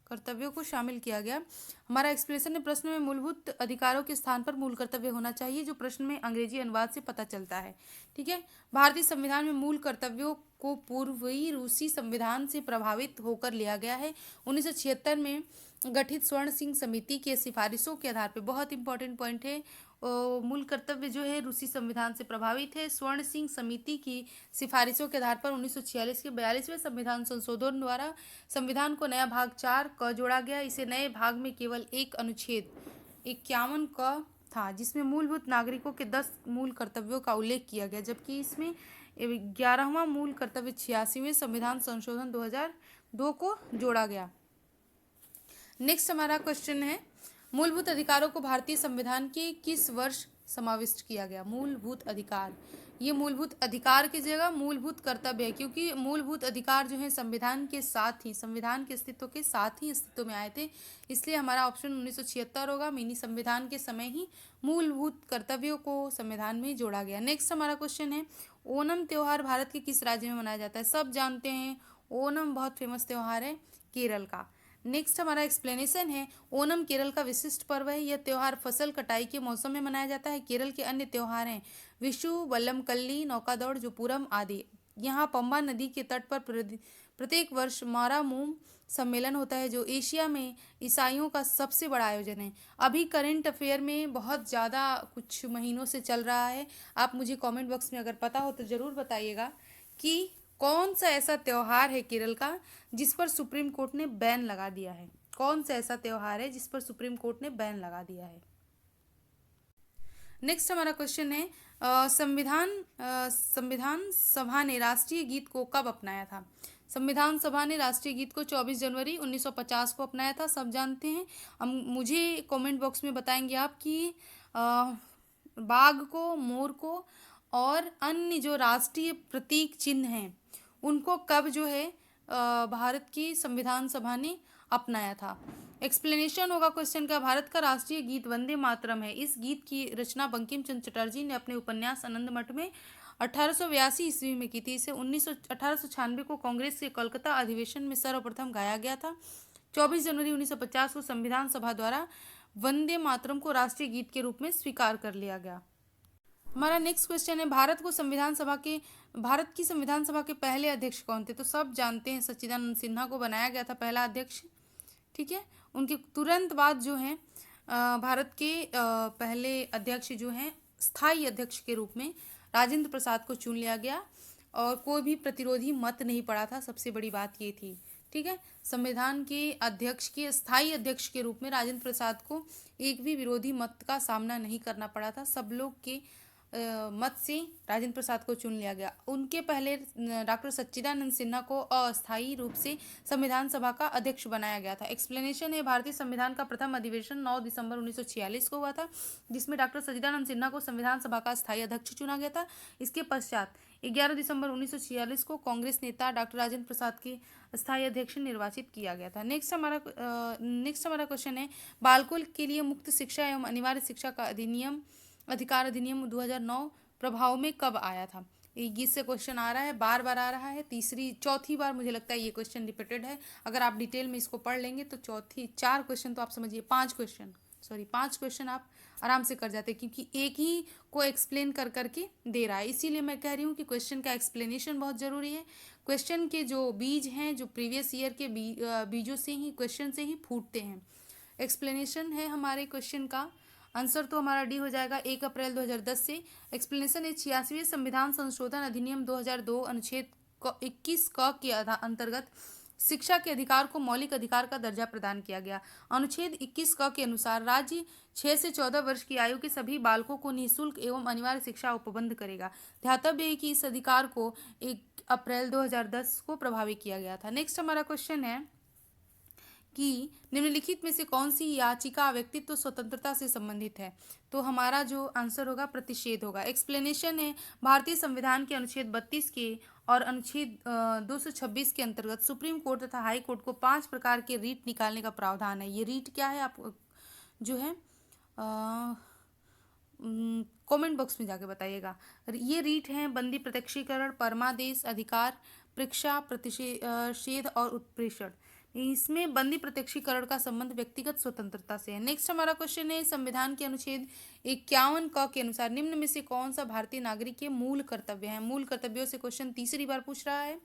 कर्तव्यों को शामिल किया गया। हमारा एक्सप्लेनेशन है, प्रश्न में मूलभूत अधिकारों के स्थान पर मूल कर्तव्य होना चाहिए, जो प्रश्न में अंग्रेजी अनुवाद से पता चलता है। ठीक है, भारतीय संविधान में मूल कर्तव्यों को पूर्वी रूसी संविधान से प्रभावित होकर लिया गया है। 1976 में गठित स्वर्ण सिंह समिति के सिफारिशों के आधार पर, बहुत इंपॉर्टेंट पॉइंट है, मूल कर्तव्य जो है रूसी संविधान से प्रभावित है। स्वर्ण सिंह समिति की सिफारिशों के आधार पर 1946 के 42वें संविधान संशोधन द्वारा संविधान को नया भाग 4 क जोड़ा गया। इसे नए भाग में केवल एक अनुच्छेद 51 क था, जिसमें मूलभूत नागरिकों के 10 मूल कर्तव्यों का उल्लेख किया गया, जबकि इसमें 11वां मूल कर्तव्य 86वें संविधान संशोधन 2002 को जोड़ा गया। नेक्स्ट हमारा क्वेश्चन है, मूलभूत अधिकारों को भारतीय संविधान के किस वर्ष समाविष्ट किया गया? मूलभूत अधिकार, ये मूलभूत अधिकार की जगह मूलभूत कर्तव्य है, क्योंकि मूलभूत अधिकार जो है संविधान के साथ ही, संविधान के अस्तित्व के साथ ही अस्तित्व में आए थे, इसलिए हमारा ऑप्शन 1976 होगा। मिनी संविधान के समय ही मूलभूत कर्तव्यों को संविधान में जोड़ा गया। नेक्स्ट हमारा क्वेश्चन है, ओणम त्योहार भारत के किस राज्य में मनाया जाता है? सब जानते हैं ओणम बहुत फेमस त्योहार है केरल का। नेक्स्ट हमारा एक्सप्लेनेशन है, ओणम केरल का विशिष्ट पर्व है। यह त्यौहार फसल कटाई के मौसम में मनाया जाता है। केरल के अन्य त्यौहार हैं विशु, वल्लमकल्ली, नौकादौड़, जोपुरम आदि। यहाँ पंबा नदी के तट पर प्रत्येक वर्ष मारामूम सम्मेलन होता है, जो एशिया में ईसाइयों का सबसे बड़ा आयोजन है। अभी करंट अफेयर में बहुत ज़्यादा कुछ महीनों से चल रहा है। आप मुझे कमेंट बॉक्स में अगर पता हो तो ज़रूर बताइएगा कि कौन सा ऐसा त्यौहार है केरल का जिस पर सुप्रीम कोर्ट ने बैन लगा दिया है? कौन सा ऐसा त्यौहार है जिस पर सुप्रीम कोर्ट ने बैन लगा दिया है? नेक्स्ट हमारा क्वेश्चन है, संविधान सभा ने राष्ट्रीय गीत को कब अपनाया था? संविधान सभा ने राष्ट्रीय गीत को 24 जनवरी 1950 को अपनाया था, सब जानते हैं। मुझे कमेंट बॉक्स में बताएंगे आप कि बाघ को, मोर को और अन्य जो राष्ट्रीय प्रतीक चिन्ह हैं उनको कब जो है भारत की संविधान सभा ने अपनाया था? एक्सप्लेनेशन होगा क्वेश्चन का, भारत का राष्ट्रीय गीत वंदे मातरम है। इस गीत की रचना बंकिम चंद्र चटर्जी ने अपने उपन्यास आनंद मठ में 1882 ईस्वी में की थी। इसे 1896 को कांग्रेस के कोलकाता अधिवेशन में सर्वप्रथम गाया गया था। 24 जनवरी 1950 को संविधान सभा द्वारा वंदे मातरम को राष्ट्रीय गीत के रूप में स्वीकार कर लिया गया। हमारा नेक्स्ट क्वेश्चन है, भारत की संविधान सभा के पहले अध्यक्ष कौन थे? तो सब जानते हैं, सच्चिदानंद सिन्हा को बनाया गया था पहला अध्यक्ष। ठीक है, उनके तुरंत बाद जो है भारत के पहले अध्यक्ष जो हैं स्थायी अध्यक्ष के रूप में राजेंद्र प्रसाद को चुन लिया गया और कोई भी प्रतिरोधी मत नहीं पड़ा था, सबसे बड़ी बात ये थी। ठीक है, संविधान के अध्यक्ष के स्थायी अध्यक्ष के रूप में राजेंद्र प्रसाद को एक भी विरोधी मत का सामना नहीं करना पड़ा था, सब लोग के मत से राजेंद्र प्रसाद को चुन लिया गया। उनके पहले डॉक्टर सच्चिदानंद सिन्हा को अस्थायी रूप से संविधान सभा का अध्यक्ष बनाया गया था। एक्सप्लेनेशन है, भारतीय संविधान का प्रथम अधिवेशन 9 दिसंबर 1946 को हुआ था, जिसमें डॉक्टर सच्चिदानंद सिन्हा को संविधान सभा का स्थायी अध्यक्ष चुना गया था। इसके पश्चात 11 दिसंबर 1946 को कांग्रेस नेता डॉक्टर राजेंद्र प्रसाद के स्थायी अध्यक्ष निर्वाचित किया गया था। नेक्स्ट हमारा क्वेश्चन है, बालकों के लिए मुक्त शिक्षा एवं अनिवार्य शिक्षा का अधिकार अधिनियम 2009 प्रभाव में कब आया था? इससे क्वेश्चन आ रहा है, बार बार आ रहा है, चौथी बार मुझे लगता है ये क्वेश्चन रिपीटेड है। अगर आप डिटेल में इसको पढ़ लेंगे तो 4 क्वेश्चन तो आप समझिए 5 क्वेश्चन आप आराम से कर जाते, क्योंकि एक ही को एक्सप्लेन कर करके दे रहा है। इसीलिए मैं कह रही हूँ कि क्वेश्चन का एक्सप्लेनेशन बहुत ज़रूरी है। क्वेश्चन के जो बीज हैं, जो प्रीवियस ईयर के बीजों से ही, क्वेश्चन से ही फूटते हैं। एक्सप्लेनेशन है हमारे क्वेश्चन का आंसर तो हमारा डी हो जाएगा 1 अप्रैल 2010 से। एक्सप्लेनेशन है 86वें संविधान संशोधन अधिनियम 2002 अनुच्छेद 21 क के अंतर्गत शिक्षा के अधिकार को मौलिक अधिकार का दर्जा प्रदान किया गया। अनुच्छेद 21 क के अनुसार राज्य 6 से 14 वर्ष की आयु के सभी बालकों को निःशुल्क एवं अनिवार्य शिक्षा उपबंध करेगा। ध्यातव्य है कि इस अधिकार को 1 अप्रैल 2010 को प्रभावी किया गया था। नेक्स्ट हमारा क्वेश्चन है कि निम्नलिखित में से कौन सी याचिका व्यक्तित्व स्वतंत्रता से संबंधित है? तो हमारा जो आंसर होगा प्रतिषेध होगा। एक्सप्लेनेशन है भारतीय संविधान के अनुच्छेद 32 के और अनुच्छेद 226 के अंतर्गत सुप्रीम कोर्ट तथा हाई कोर्ट को 5 प्रकार के रीट निकालने का प्रावधान है। ये रीट क्या है आप जो है कमेंट बॉक्स में जाके बताइएगा। ये रीट हैं बंदी प्रत्यक्षीकरण, परमादेश, अधिकार, परीक्षा, प्रतिषेध और उत्प्रेषण। इसमें बंदी प्रत्यक्षीकरण का संबंध व्यक्तिगत स्वतंत्रता से है। नेक्स्ट हमारा क्वेश्चन है संविधान के अनुच्छेद 51 क के अनुसार निम्न में से कौन सा भारतीय नागरिक के मूल कर्तव्य है? मूल कर्तव्यों से क्वेश्चन तीसरी बार पूछ रहा है।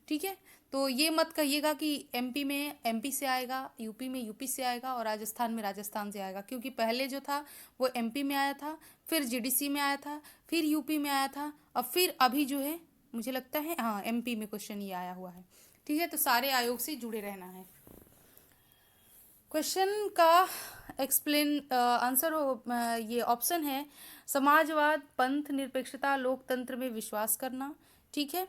ठीक है, तो ये मत कहिएगा कि एमपी में एमपी से आएगा, यूपी में यूपी से आएगा और राजस्थान में राजस्थान से आएगा, क्योंकि पहले जो था वो एमपी में आया था, फिर जीडीसी में आया था, फिर यूपी में आया था और फिर अभी जो है मुझे लगता है हाँ एमपी में क्वेश्चन ये आया हुआ है। ठीक है, तो सारे आयोग से जुड़े रहना है। क्वेश्चन का आंसर ये ऑप्शन है समाजवाद, पंथ निरपेक्षता, लोकतंत्र में विश्वास करना। ठीक है,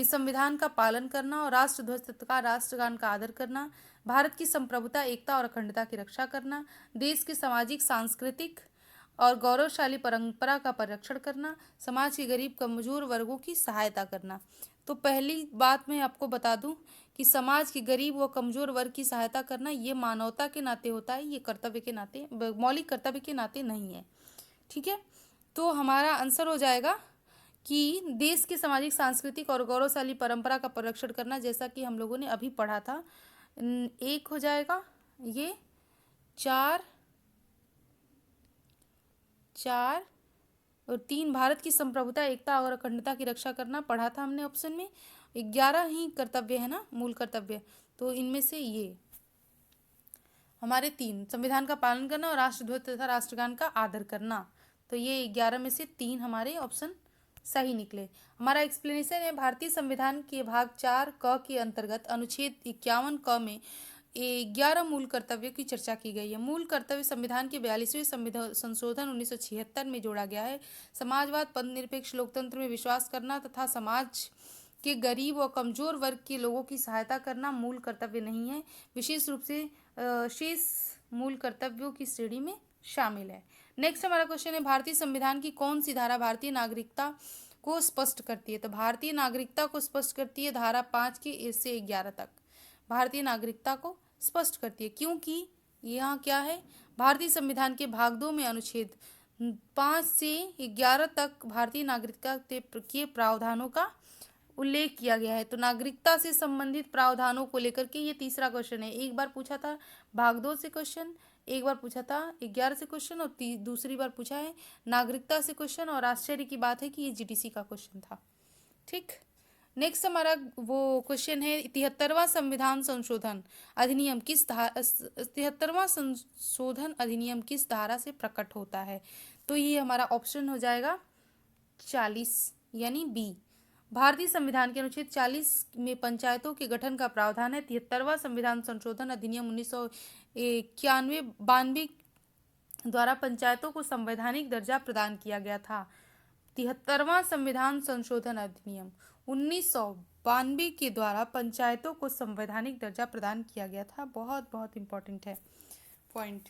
संविधान का पालन करना और राष्ट्रध्वज तथा राष्ट्रगान का आदर करना, भारत की संप्रभुता, एकता और अखंडता की रक्षा करना, देश के सामाजिक, सांस्कृतिक और गौरवशाली परंपरा का परिरक्षण करना, समाज के गरीब कमजोर वर्गों की सहायता करना। तो पहली बात मैं आपको बता दूं कि समाज के गरीब व कमजोर वर्ग की सहायता करना ये मानवता के नाते होता है, ये कर्तव्य के नाते, मौलिक कर्तव्य के नाते नहीं है। ठीक है, तो हमारा आंसर हो जाएगा कि देश के सामाजिक, सांस्कृतिक और गौरवशाली परंपरा का परिरक्षण करना, जैसा कि हम लोगों ने अभी पढ़ा था। एक हो जाएगा ये 4 और 3 भारत की संप्रभुता, एकता और अखंडता की रक्षा करना पढ़ा था हमने ऑप्शन में। 11 ही कर्तव्य है ना, मूल कर्तव्य, तो इनमें से ये हमारे 3 संविधान का पालन करना और राष्ट्रध्वज तथा राष्ट्रगान का आदर करना, तो ये 11 में से 3 हमारे ऑप्शन सही निकले। हमारा एक्सप्लेनेशन है भारतीय संविधान के भाग 4 क के अंतर्गत अनुच्छेद 51 क में 11 मूल कर्तव्यों की चर्चा की गई है। मूल कर्तव्य संविधान के 42वें संशोधन 1976 में जोड़ा गया है। समाजवाद, पंथ निरपेक्ष, लोकतंत्र में विश्वास करना तथा समाज के गरीब और कमजोर वर्ग के लोगों की सहायता करना मूल कर्तव्य नहीं है, विशेष रूप से शेष मूल कर्तव्यों की श्रेणी में शामिल है। नेक्स्ट हमारा क्वेश्चन है भारतीय संविधान की कौन सी धारा भारतीय नागरिकता को स्पष्ट करती है? तो भारतीय नागरिकता को स्पष्ट करती है धारा 5 के से 11 तक भारतीय नागरिकता को स्पष्ट करती है, क्योंकि यहाँ क्या है, भारतीय संविधान के भाग 2 में अनुच्छेद 5 से 11 तक भारतीय नागरिकता के प्रावधानों का उल्लेख किया गया है। तो नागरिकता से संबंधित प्रावधानों को लेकर के ये तीसरा क्वेश्चन है। एक बार पूछा था भाग 2 से क्वेश्चन, एक बार पूछा था 11 से क्वेश्चन और दूसरी बार पूछा है नागरिकता से क्वेश्चन, और आश्चर्य की बात है कि ये जीडीसी का क्वेश्चन था। ठीक, नेक्स्ट हमारा वो क्वेश्चन है 73वां संविधान संशोधन अधिनियम 73वां संशोधन अधिनियम किस धारा से प्रकट होता है? तो ये हमारा ऑप्शन हो जाएगा 40 यानी बी। भारतीय संविधान के अनुच्छेद 40 में पंचायतों के गठन का प्रावधान है। 73वां संविधान संशोधन अधिनियम 1992 द्वारा पंचायतों को संवैधानिक दर्जा प्रदान किया गया था। 73वां संविधान संशोधन अधिनियम 1992 के द्वारा पंचायतों को संवैधानिक दर्जा प्रदान किया गया था। बहुत बहुत इंपॉर्टेंट है पॉइंट।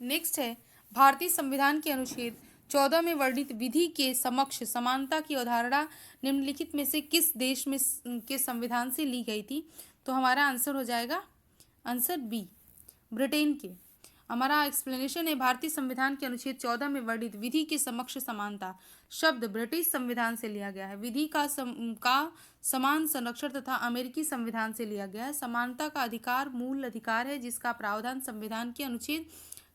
नेक्स्ट है भारतीय संविधान के अनुच्छेद 14 में वर्णित विधि के समक्ष समानता की अवधारणा निम्नलिखित में से किस देश में के संविधान से ली गई थी? तो हमारा आंसर हो जाएगा आंसर बी, ब्रिटेन के। हमारा एक्सप्लेनेशन है, भारतीय संविधान के अनुच्छेद 14 में वर्णित विधि के समक्ष समानता शब्द ब्रिटिश संविधान से लिया गया है। विधि का समान संरक्षण तथा अमेरिकी संविधान से लिया गया है। समानता का अधिकार मूल अधिकार है जिसका प्रावधान संविधान के अनुच्छेद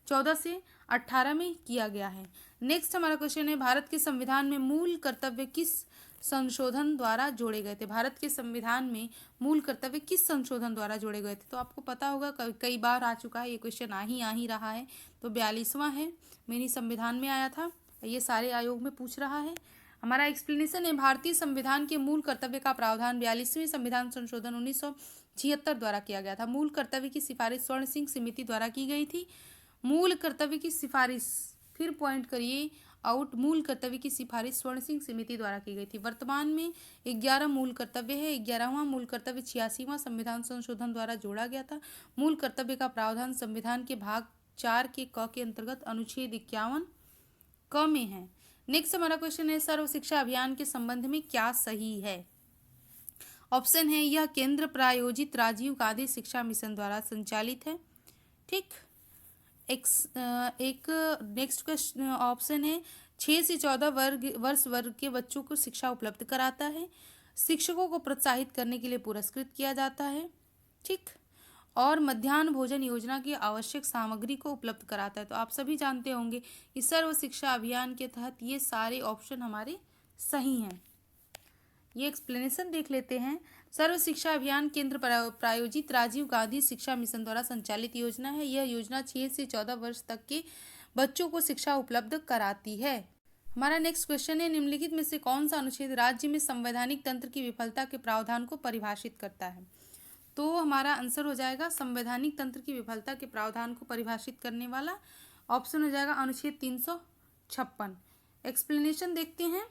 14 से 18 में किया गया है। नेक्स्ट हमारा क्वेश्चन है, भारत के संविधान में मूल कर्तव्य किस संशोधन द्वारा जोड़े गए थे? भारत के संविधान में मूल कर्तव्य किस संशोधन द्वारा जोड़े गए थे? तो आपको पता होगा, कई बार आ चुका है ये क्वेश्चन, आ ही रहा है। तो 42वां है, मेरी संविधान में आया था, ये सारे आयोग में पूछ रहा है। हमारा एक्सप्लेनेशन है, भारतीय संविधान के मूल कर्तव्य का प्रावधान 42वें संविधान संशोधन 1976 द्वारा किया गया था। मूल कर्तव्य की सिफारिश स्वर्ण सिंह समिति द्वारा की गई थी। मूल कर्तव्य की सिफारिश, फिर पॉइंट करिए आउट, मूल कर्तव्य की सिफारिश स्वर्ण सिंह समिति द्वारा की गई थी। वर्तमान में 11 मूल कर्तव्य है। 11वां मूल कर्तव्य 86वां संविधान संशोधन द्वारा जोड़ा गया था। मूल कर्तव्य का प्रावधान संविधान के भाग 4 के क के अंतर्गत अनुच्छेद 51 क में है। नेक्स्ट हमारा क्वेश्चन है, सर्व शिक्षा अभियान के संबंध में क्या सही है? ऑप्शन है, यह केंद्र प्रायोजित राजीव गांधी शिक्षा मिशन द्वारा संचालित है। ठीक। एक नेक्स्ट क्वेश्चन ऑप्शन है, 6 से 14 वर्ग के बच्चों को शिक्षा उपलब्ध कराता है। शिक्षकों को प्रोत्साहित करने के लिए पुरस्कृत किया जाता है। ठीक। और मध्याह्न भोजन योजना की आवश्यक सामग्री को उपलब्ध कराता है। तो आप सभी जानते होंगे कि सर्व शिक्षा अभियान के तहत ये सारे ऑप्शन हमारे सही हैं। ये एक्सप्लेनेशन देख लेते हैं। सर्व शिक्षा अभियान केंद्र प्रायोजित राजीव गांधी शिक्षा मिशन द्वारा संचालित योजना है। यह योजना 6 से 14 वर्ष तक के बच्चों को शिक्षा उपलब्ध कराती है। हमारा नेक्स्ट क्वेश्चन है, निम्नलिखित में से कौन सा अनुच्छेद राज्य में संवैधानिक तंत्र की विफलता के प्रावधान को परिभाषित करता है? तो हमारा आंसर हो जाएगा, संवैधानिक तंत्र की विफलता के प्रावधान को परिभाषित करने वाला ऑप्शन हो जाएगा अनुच्छेद 356। एक्सप्लेनेशन देखते हैं।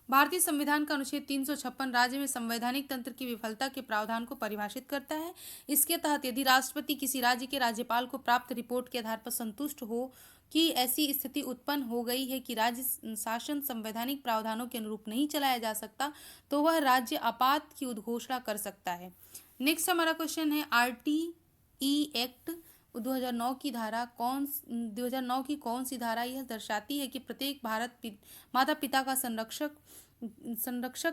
भारतीय संविधान का अनुच्छेद 356 राज्य में संवैधानिक तंत्र की विफलता के प्रावधान को परिभाषित करता है। इसके तहत यदि राष्ट्रपति किसी राज्य के राज्यपाल को प्राप्त रिपोर्ट के आधार पर संतुष्ट हो कि ऐसी स्थिति उत्पन्न हो गई है कि राज्य शासन संवैधानिक प्रावधानों के अनुरूप नहीं चलाया जा सकता, तो वह राज्य आपात की उद्घोषणा कर सकता है। नेक्स्ट हमारा क्वेश्चन है, RTE एक्ट 2009 की धारा 2009 की कौन सी धारा यह दर्शाती है कि प्रत्येक माता पिता का संरक्षक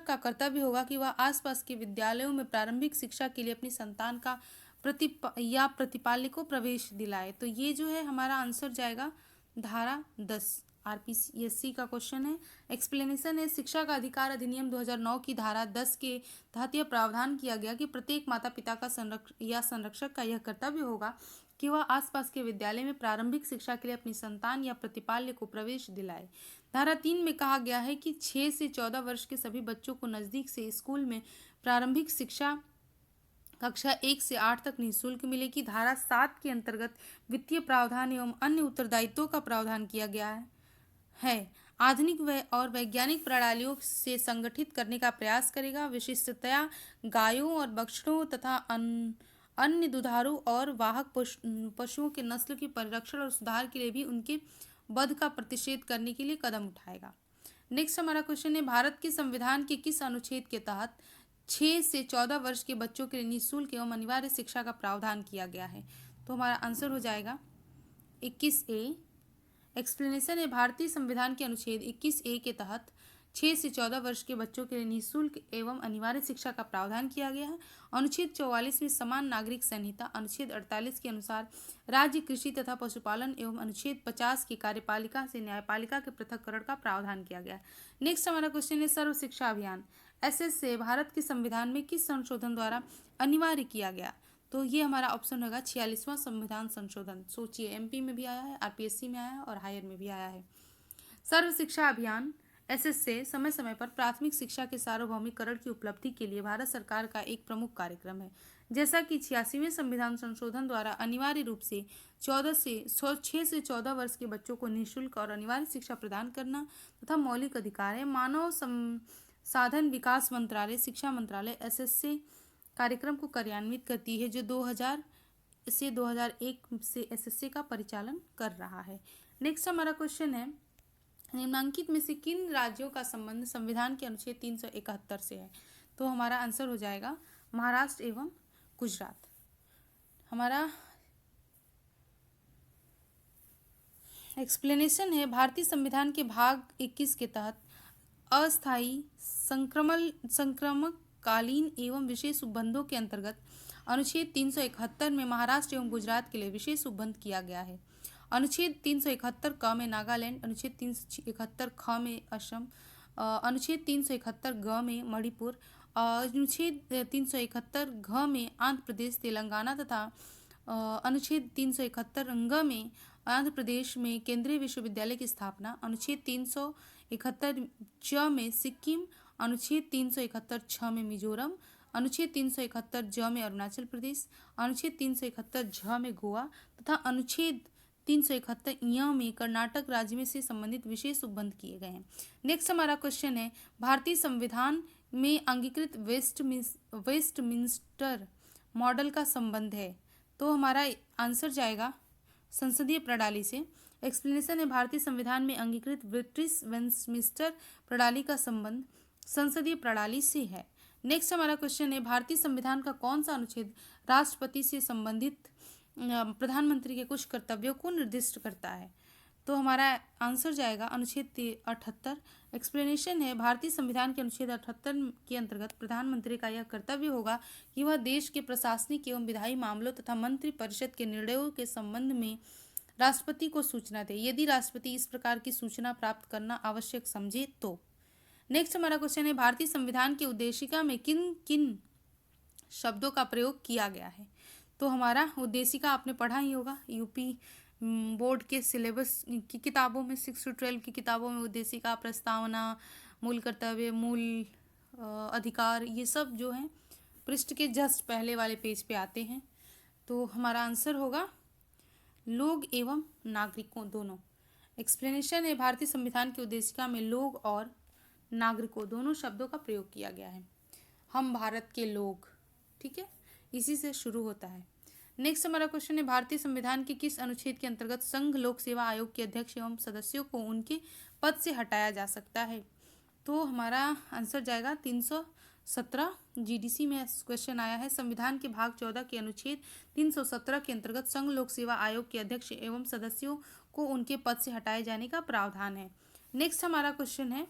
का कर्तव्य होगा कि वह आसपास के विद्यालयों में प्रारंभिक शिक्षा के लिए अपनी संतान का प्रतिपाल्य को प्रवेश दिलाए? तो ये जो है हमारा आंसर जाएगा धारा 10, RPSC का क्वेश्चन है। एक्सप्लेनेशन है, शिक्षा का अधिकार अधिनियम 2009 की धारा 10 के तहत यह प्रावधान किया गया कि प्रत्येक माता पिता का संरक्षक का यह कर्तव्य होगा कि वह आसपास के विद्यालय में प्रारंभिक शिक्षा के लिए अपनी संतान या प्रतिपाल्य को प्रवेश दिलाए। धारा 3 में कहा गया है कि 6 से 14 वर्ष के सभी बच्चों को नज़दीक से स्कूल में प्रारंभिक शिक्षा कक्षा 1 से 8 तक निःशुल्क मिलेगी। धारा 7 के अंतर्गत वित्तीय प्रावधान एवं अन्य उत्तरदायित्वों का प्रावधान किया गया है। आधुनिक और वैज्ञानिक प्रणालियों से संगठित करने का प्रयास करेगा। विशिष्टतया गायों और बछड़ों तथा अन्य दुधारू और वाहक पशुओं के नस्ल की परिरक्षण और सुधार के लिए भी उनके वध का प्रतिषेध करने के लिए कदम उठाएगा। नेक्स्ट हमारा क्वेश्चन है, भारत के संविधान के किस अनुच्छेद के तहत 6 से 14 वर्ष के बच्चों के लिए निःशुल्क एवं अनिवार्य शिक्षा का प्रावधान किया गया है? तो हमारा आंसर हो जाएगा 21A। एक्सप्लेनेशन है, भारतीय संविधान के अनुच्छेद 21A के तहत 6 से 14 वर्ष के बच्चों के लिए निःशुल्क एवं अनिवार्य शिक्षा का प्रावधान किया गया है। अनुच्छेद 44 में समान नागरिक संहिता, अनुच्छेद 48 के अनुसार राज्य कृषि तथा पशुपालन एवं अनुच्छेद 50 की कार्यपालिका से न्यायपालिका के पृथक्करण का प्रावधान किया गया है। नेक्स्ट हमारा क्वेश्चन है, सर्व शिक्षा अभियान SS से भारत के संविधान में किस संशोधन द्वारा अनिवार्य किया गया? तो ये हमारा ऑप्शन होगा 46वां संविधान संशोधन। सोचिए, MP में भी आया है, RPSC में आया है और हायर में भी आया है। सर्व शिक्षा अभियान SS से समय समय पर प्राथमिक शिक्षा के सार्वभौमिकरण की उपलब्धि के लिए भारत सरकार का एक प्रमुख कार्यक्रम है। जैसा कि 86वें संविधान संशोधन द्वारा अनिवार्य रूप से 6 से 14 वर्ष के बच्चों को निःशुल्क और अनिवार्य शिक्षा प्रदान करना तथा मौलिक अधिकार है। मानव संसाधन विकास मंत्रालय, शिक्षा मंत्रालय SS कार्यक्रम को कार्यान्वित करती है, जो 2000 से 2001 से SSA का परिचालन कर रहा है। नेक्स्ट हमारा क्वेश्चन है, निम्नांकित में से किन राज्यों का संबंध संविधान के अनुच्छेद 371 से है? तो हमारा आंसर हो जाएगा महाराष्ट्र एवं गुजरात। हमारा एक्सप्लेनेशन है, भारतीय संविधान के भाग 21 के तहत अस्थायी संक्रमक कालीन एवं विशेष उपबंधों के अंतर्गत अनुच्छेद 371 में महाराष्ट्र एवं गुजरात के लिए विशेष उपबंध किया गया है। अनुच्छेद 371 क में नागालैंड, अनुच्छेद 371 ख में असम, अनुच्छेद 371 ग में मणिपुर, अनुच्छेद 371 घ में आंध्र प्रदेश तेलंगाना तथा अनुच्छेद 371 ग में आंध्र प्रदेश में केंद्रीय विश्वविद्यालय की स्थापना, अनुच्छेद 371 च में सिक्किम, अनुच्छेद 371 छ में मिजोरम, अनुच्छेद 371 ज में अरुणाचल प्रदेश, अनुच्छेद 371 झ में गोवा तथा अनुच्छेद 371 य में कर्नाटक राज्य में से संबंधित विशेष उपबंध किए गए हैं। नेक्स्ट हमारा क्वेश्चन है, भारतीय संविधान में अंगीकृत वेस्टमिंस्टर मॉडल का संबंध है? तो हमारा आंसर जाएगा संसदीय प्रणाली से। एक्सप्लेनेशन है, भारतीय संविधान में अंगीकृत ब्रिटिश वेस्टमिंस्टर प्रणाली का संबंध संसदीय प्रणाली से है। नेक्स्ट हमारा क्वेश्चन है, भारतीय संविधान का कौन सा अनुच्छेद राष्ट्रपति से संबंधित प्रधानमंत्री के कुछ कर्तव्यों को निर्दिष्ट करता है? तो हमारा आंसर जाएगा अनुच्छेद 78। एक्सप्लेनेशन है, भारतीय संविधान के अनुच्छेद 78 के अंतर्गत प्रधानमंत्री का यह कर्तव्य होगा कि वह देश के प्रशासनिक एवं विधायी मामलों तथा मंत्रि परिषद के निर्णयों के संबंध में राष्ट्रपति को सूचना दे, यदि राष्ट्रपति इस प्रकार की सूचना प्राप्त करना आवश्यक समझे तो। नेक्स्ट हमारा क्वेश्चन है, भारतीय संविधान की उद्देशिका में किन किन शब्दों का प्रयोग किया गया है? तो हमारा उद्देशिका आपने पढ़ा ही होगा, यूपी बोर्ड के सिलेबस की किताबों में 6 से 12 की किताबों में उद्देशिका, प्रस्तावना, मूल कर्तव्य, मूल अधिकार, ये सब जो हैं पृष्ठ के जस्ट पहले वाले पेज पे आते हैं। तो हमारा आंसर होगा लोग एवं नागरिकों दोनों। एक्सप्लेनेशन है, भारतीय संविधान की उद्देशिका में लोग और नागरिकों दोनों शब्दों का प्रयोग किया गया है। हम भारत के लोग, ठीक है, इसी से शुरू होता है। नेक्स्ट हमारा क्वेश्चन है, भारतीय संविधान के किस अनुच्छेद के अंतर्गत संघ लोक सेवा आयोग के अध्यक्ष एवं सदस्यों को उनके पद से हटाया जा सकता है? तो हमारा आंसर जाएगा 317। जीडीसी में क्वेश्चन आया है, संविधान के भाग 14 के अनुच्छेद 317 के अंतर्गत संघ लोक सेवा आयोग के अध्यक्ष एवं सदस्यों को उनके पद से हटाए जाने का प्रावधान है। नेक्स्ट हमारा क्वेश्चन है,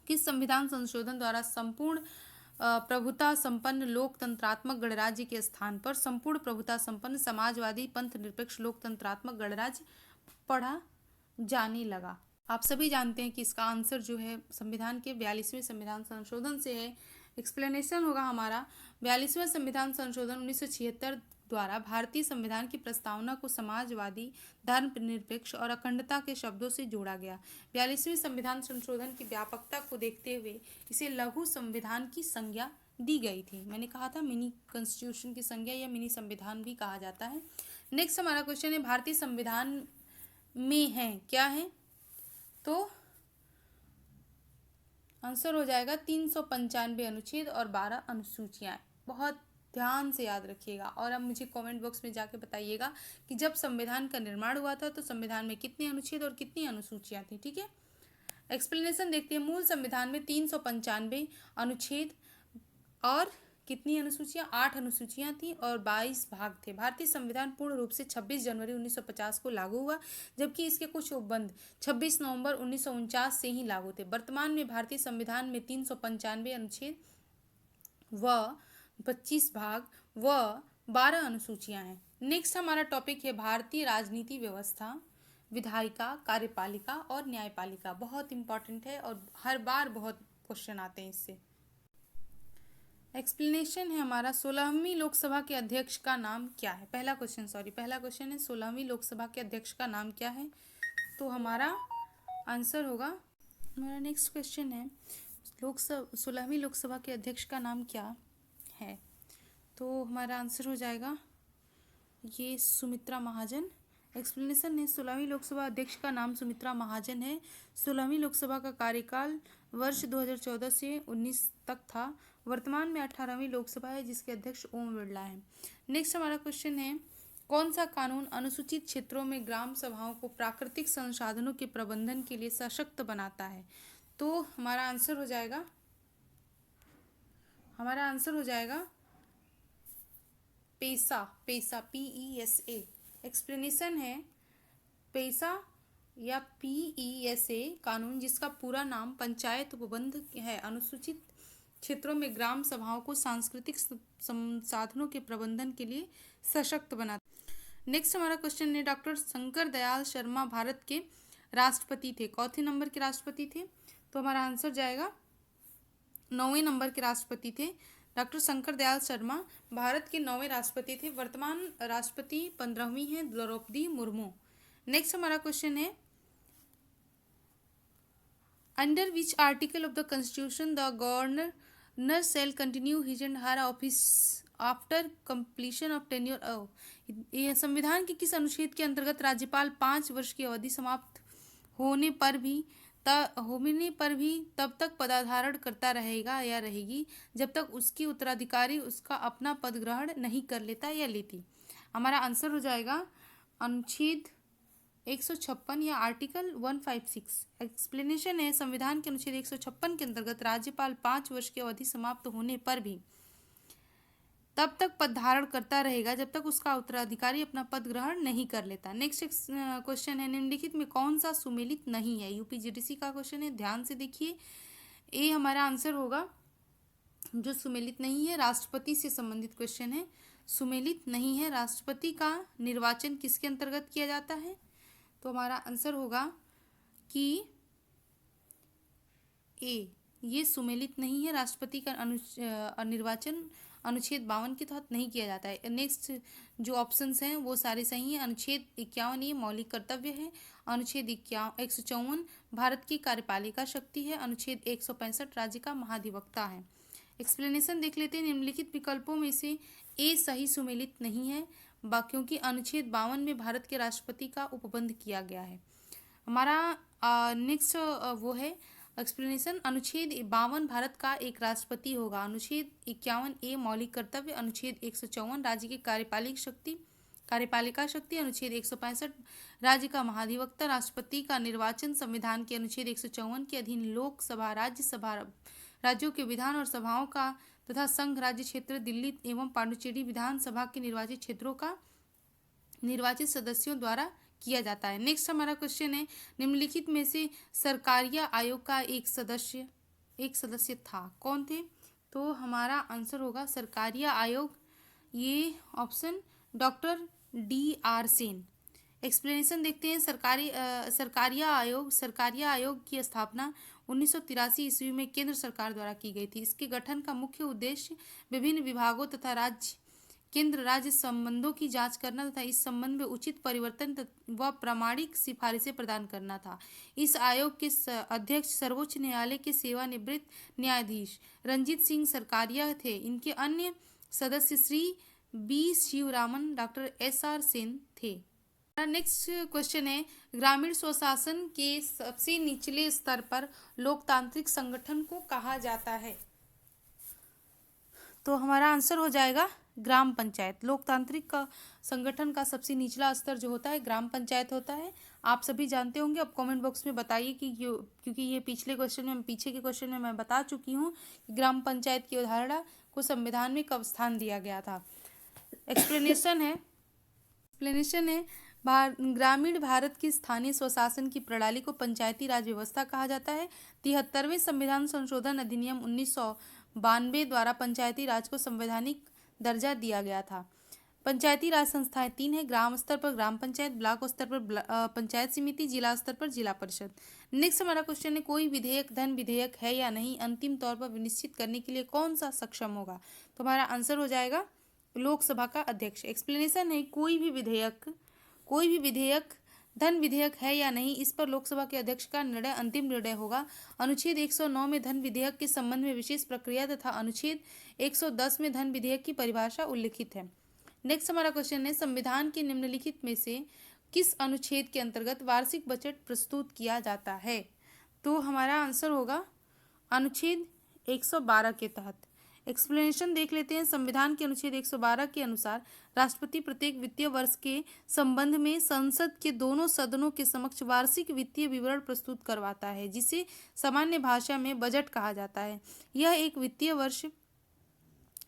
किस संविधान संशोधन द्वारा संपूर्ण प्रभुता संपन्न लोकतंत्रात्मक गणराज्य के स्थान पर संपूर्ण प्रभुता संपन्न समाजवादी पंथ निरपेक्ष लोकतंत्रात्मक गणराज्य पढ़ा जाने लगा? आप सभी जानते हैं कि इसका आंसर जो है संविधान के 42वें संविधान संशोधन से है। एक्सप्लेनेशन होगा हमारा, 42वां संविधान संशोधन 1976 द्वारा भारतीय संविधान की प्रस्तावना को समाजवादी, धर्मनिरपेक्ष और अखंडता के शब्दों से जोड़ा गया। 42वें संविधान संशोधन की व्यापकता को देखते हुए इसे लघु संविधान की संज्ञा दी गई थी। मैंने कहा था मिनी कॉन्स्टिट्यूशन की संज्ञा या मिनी संविधान भी कहा जाता है। नेक्स्ट हमारा क्वेश्चन है, भारतीय संविधान में है क्या है? तो आंसर हो जाएगा 395 अनुच्छेद और 12 अनुसूचियां। बहुत ध्यान से याद रखिएगा और अब मुझे कमेंट बॉक्स में जाके बताइएगा कि जब संविधान का निर्माण हुआ था तो संविधान में कितने अनुच्छेद और कितनी अनुसूचियां थी, ठीक है। एक्सप्लेनेशन देखते हैं, मूल संविधान में 395 अनुच्छेद और कितनी अनुसूचियां, 8 अनुसूचियां थी और 22 भाग थे। भारतीय संविधान पूर्ण रूप से 26 जनवरी 1950 को लागू हुआ, जबकि इसके कुछ उपबंध 26 नवंबर 1949 से ही लागू थे। वर्तमान में भारतीय संविधान में 395 अनुच्छेद व 25 भाग व 12 अनुसूचियां हैं। नेक्स्ट हमारा टॉपिक है भारतीय राजनीति व्यवस्था, विधायिका, कार्यपालिका और न्यायपालिका। बहुत इंपॉर्टेंट है और हर बार बहुत क्वेश्चन आते हैं इससे। एक्सप्लेनेशन है हमारा, 16वीं लोकसभा के अध्यक्ष का नाम क्या है? पहला क्वेश्चन है 16वीं लोकसभा के अध्यक्ष का नाम क्या है? तो हमारा आंसर होगा, हमारा नेक्स्ट क्वेश्चन है 16वीं लोकसभा के अध्यक्ष का नाम क्या है? तो हमारा आंसर हो जाएगा ये सुमित्रा महाजन। एक्सप्लेनेशन है, 16वीं लोकसभा अध्यक्ष का नाम सुमित्रा महाजन है। 16वीं लोकसभा का कार्यकाल वर्ष 2014 से 19 तक था। वर्तमान में 18वीं लोकसभा है जिसके अध्यक्ष ओम बिरला है। नेक्स्ट हमारा क्वेश्चन है, कौन सा कानून अनुसूचित क्षेत्रों में ग्राम सभाओं को प्राकृतिक संसाधनों के प्रबंधन के लिए सशक्त बनाता है? तो हमारा आंसर हो जाएगा पेसा। पेसा, PESA। एक्सप्लेनेशन है पेसा या PESA कानून, जिसका पूरा नाम पंचायत उपबंध है, अनुसूचित क्षेत्रों में ग्राम सभाओं को सांस्कृतिक संसाधनों के प्रबंधन के लिए सशक्त बनाता। नेक्स्ट हमारा क्वेश्चन है, डॉक्टर शंकर दयाल शर्मा भारत के राष्ट्रपति थे। चौथे नंबर के राष्ट्रपति थे, तो हमारा आंसर जाएगा 9वें नंबर के राष्ट्रपति थे। डॉक्टर शंकर दयाल शर्मा भारत के 9वें राष्ट्रपति थे। वर्तमान राष्ट्रपति 15वीं हैं, द्रौपदी मुर्मू। नेक्स्ट हमारा क्वेश्चन है, under which article of the constitution the governor shall continue his and her office after completion of tenure. ये संविधान के किस अनुच्छेद के अंतर्गत राज्यपाल 5 वर्ष की अवधि समाप्त होने पर भी तब तक पदाधारण करता रहेगा या रहेगी जब तक उसकी उत्तराधिकारी उसका अपना पद ग्रहण नहीं कर लेता या लेती? हमारा आंसर हो जाएगा अनुच्छेद 156 या आर्टिकल 156। एक्सप्लेनेशन है, संविधान के अनुच्छेद 156 के अंतर्गत राज्यपाल 5 वर्ष की अवधि समाप्त होने पर भी तब तक पद धारण करता रहेगा जब तक उसका उत्तराधिकारी अपना पद ग्रहण नहीं कर लेता। नेक्स्ट क्वेश्चन है, निम्नलिखित में कौन सा सुमेलित नहीं है? UPGDC का क्वेश्चन है, ध्यान से देखिए। ए हमारा आंसर होगा जो सुमेलित नहीं है, राष्ट्रपति से संबंधित क्वेश्चन है, सुमेलित नहीं है। राष्ट्रपति का निर्वाचन किसके अंतर्गत किया जाता है? तो हमारा आंसर होगा कि ए, ये सुमेलित नहीं है। राष्ट्रपति का निर्वाचन अनुच्छेद 52 के तहत नहीं किया जाता है। नेक्स्ट जो ऑप्शंस हैं वो सारे सही हैं। अनुच्छेद 51 ये मौलिक कर्तव्य है। अनुच्छेद 154 भारत की कार्यपालिका शक्ति है। अनुच्छेद 165 राज्य का महाधिवक्ता है। एक्सप्लेनेशन देख लेते हैं। निम्नलिखित विकल्पों में से ए सही सुमेलित नहीं है, क्योंकि अनुच्छेद 52 में भारत के राष्ट्रपति का उपबंध किया गया है। हमारा नेक्स्ट वो है एक्सप्लेनेशन, अनुच्छेद 52 भारत का एक राष्ट्रपति होगा। अनुच्छेद 51 ए मौलिक कर्तव्य, अनुच्छेद 154 राज्य की कार्यपालिका शक्ति, अनुच्छेद 165 राज्य का महाधिवक्ता। राष्ट्रपति का निर्वाचन संविधान के अनुच्छेद 154 के अधीन लोकसभा, राज्यसभा, राज्यों के विधान और सभाओं का तथा संघ राज्य क्षेत्र दिल्ली एवं पांडुचेरी विधानसभा के निर्वाचित क्षेत्रों का निर्वाचित सदस्यों द्वारा किया जाता है। नेक्स्ट हमारा क्वेश्चन है, निम्नलिखित में से सरकारिया आयोग का एक सदस्य था, कौन थे? तो हमारा आंसर होगा सरकारिया आयोग, ये option doctor DR Sen. Explanation देखते हैं। सरकारिया आयोग की स्थापना 1983 ईस्वी में केंद्र सरकार द्वारा की गई थी। इसके गठन का मुख्य उद्देश्य विभिन्न विभागों तथा केंद्र राज्य संबंधों की जांच करना तथा इस संबंध में उचित परिवर्तन व प्रामाणिक सिफारिशें प्रदान करना था। इस आयोग के अध्यक्ष सर्वोच्च न्यायालय के सेवानिवृत्त न्यायाधीश रंजीत सिंह सरकारिया थे। इनके अन्य सदस्य Shri B Sivaraman, doctor SR Sen थे। नेक्स्ट क्वेश्चन है, ग्रामीण स्वशासन के सबसे निचले स्तर पर लोकतांत्रिक संगठन को कहा जाता है? तो हमारा आंसर हो जाएगा ग्राम पंचायत। लोकतांत्रिक का संगठन का सबसे निचला स्तर जो होता है ग्राम पंचायत होता है। आप सभी जानते होंगे। अब कमेंट बॉक्स में बताइए कि क्योंकि ये पीछे के क्वेश्चन में मैं बता चुकी हूँ कि ग्राम पंचायत की अवधारणा को संविधान में कब स्थान दिया गया था। एक्सप्लेनेशन है ग्रामीण भारत की स्थानीय स्वशासन की प्रणाली को पंचायती राज व्यवस्था कहा जाता है। 73वें संविधान संशोधन अधिनियम 1992 द्वारा पंचायती राज को संवैधानिक दर्जा दिया गया था। पंचायती राज संस्थाएं 3 है, ग्राम स्तर पर ग्राम पंचायत, ब्लॉक स्तर पर पंचायत समिति, जिला स्तर पर जिला परिषद। नेक्स्ट हमारा क्वेश्चन है, कोई विधेयक धन विधेयक है या नहीं, अंतिम तौर पर विनिश्चित करने के लिए कौन सा सक्षम होगा? तो हमारा आंसर हो जाएगा लोकसभा का अध्यक्ष। एक्सप्लेनेशन है, कोई भी विधेयक धन विधेयक है या नहीं, इस पर लोकसभा के अध्यक्ष का निर्णय अंतिम निर्णय होगा। अनुच्छेद 109 में धन विधेयक के संबंध में विशेष प्रक्रिया तथा अनुच्छेद 110 में धन विधेयक की परिभाषा उल्लिखित है। नेक्स्ट हमारा क्वेश्चन है, संविधान के निम्नलिखित में से किस अनुच्छेद के अंतर्गत वार्षिक बजट प्रस्तुत किया जाता है? तो हमारा आंसर होगा अनुच्छेद 112 के तहत। एक्सप्लेनेशन देख लेते हैं। संविधान के अनुच्छेद 112 के अनुसार राष्ट्रपति प्रत्येक वित्तीय वर्ष के संबंध में संसद के दोनों सदनों के समक्ष वार्षिक वित्तीय विवरण प्रस्तुत करवाता है, जिसे सामान्य भाषा में बजट कहा जाता है। यह एक वित्तीय वर्ष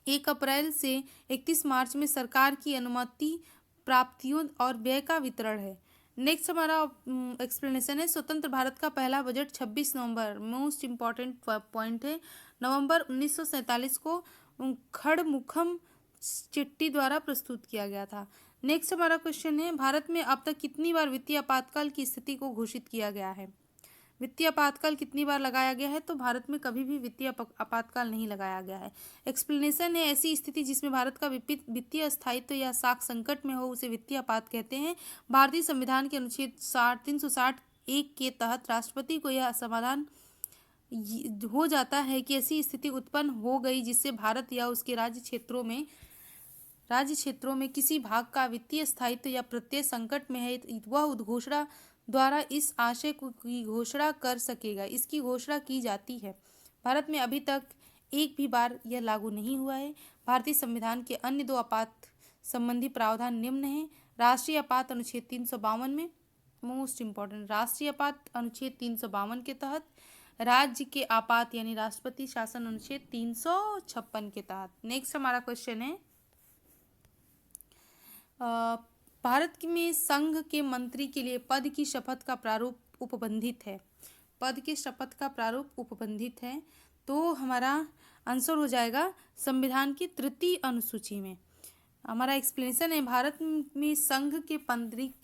1 अप्रैल से 31 मार्च में सरकार की अनुमति, प्राप्तियों और व्यय का वितरण है। नेक्स्ट हमारा एक्सप्लेनेशन है। स्वतंत्र भारत का पहला बजट 26 नवंबर, मोस्ट इम्पॉर्टेंट पॉइंट है, नवंबर 1947 को खड़मुखम चिट्ठी द्वारा प्रस्तुत किया गया था। नेक्स्ट हमारा क्वेश्चन है, भारत में अब तक कितनी बार वित्तीय आपातकाल की स्थिति को घोषित किया गया है? वित्तीय आपातकाल कितनी बार लगाया गया है? तो भारत में कभी भी वित्तीय आपातकाल नहीं लगाया गया है। एक्सप्लेनेशन है, ऐसी स्थिति जिसमें भारत का वित्तीय अस्थायित्व या साख संकट में हो उसे वित्तीय आपात कहते हैं। भारतीय संविधान के अनुच्छेद 360(1) के तहत राष्ट्रपति को यह समाधान हो जाता है कि ऐसी स्थिति उत्पन्न हो गई जिससे भारत या उसके राज्य क्षेत्रों में किसी भाग का वित्तीय स्थायित्व या प्रत्यय संकट में है, वह उद्घोषणा द्वारा इस आशय की घोषणा कर सकेगा। इसकी घोषणा की जाती है। भारत में अभी तक एक भी बार यह लागू नहीं हुआ है। भारतीय संविधान के अन्य 2 आपात संबंधी प्रावधान निम्न हैं। राष्ट्रीय आपात अनुच्छेद 352 में, मोस्ट इम्पॉर्टेंट, राष्ट्रीय आपात अनुच्छेद 352 के तहत, राज्य के आपात यानी राष्ट्रपति शासन अनुच्छेद 356 के तहत। नेक्स्ट हमारा क्वेश्चन है, भारत में संघ के मंत्री के लिए पद की शपथ का प्रारूप उपबंधित है। पद के शपथ का प्रारूप उपबंधित है, तो हमारा आंसर हो जाएगा संविधान की 3य अनुसूची में। हमारा एक्सप्लेनेशन है, भारत में संघ के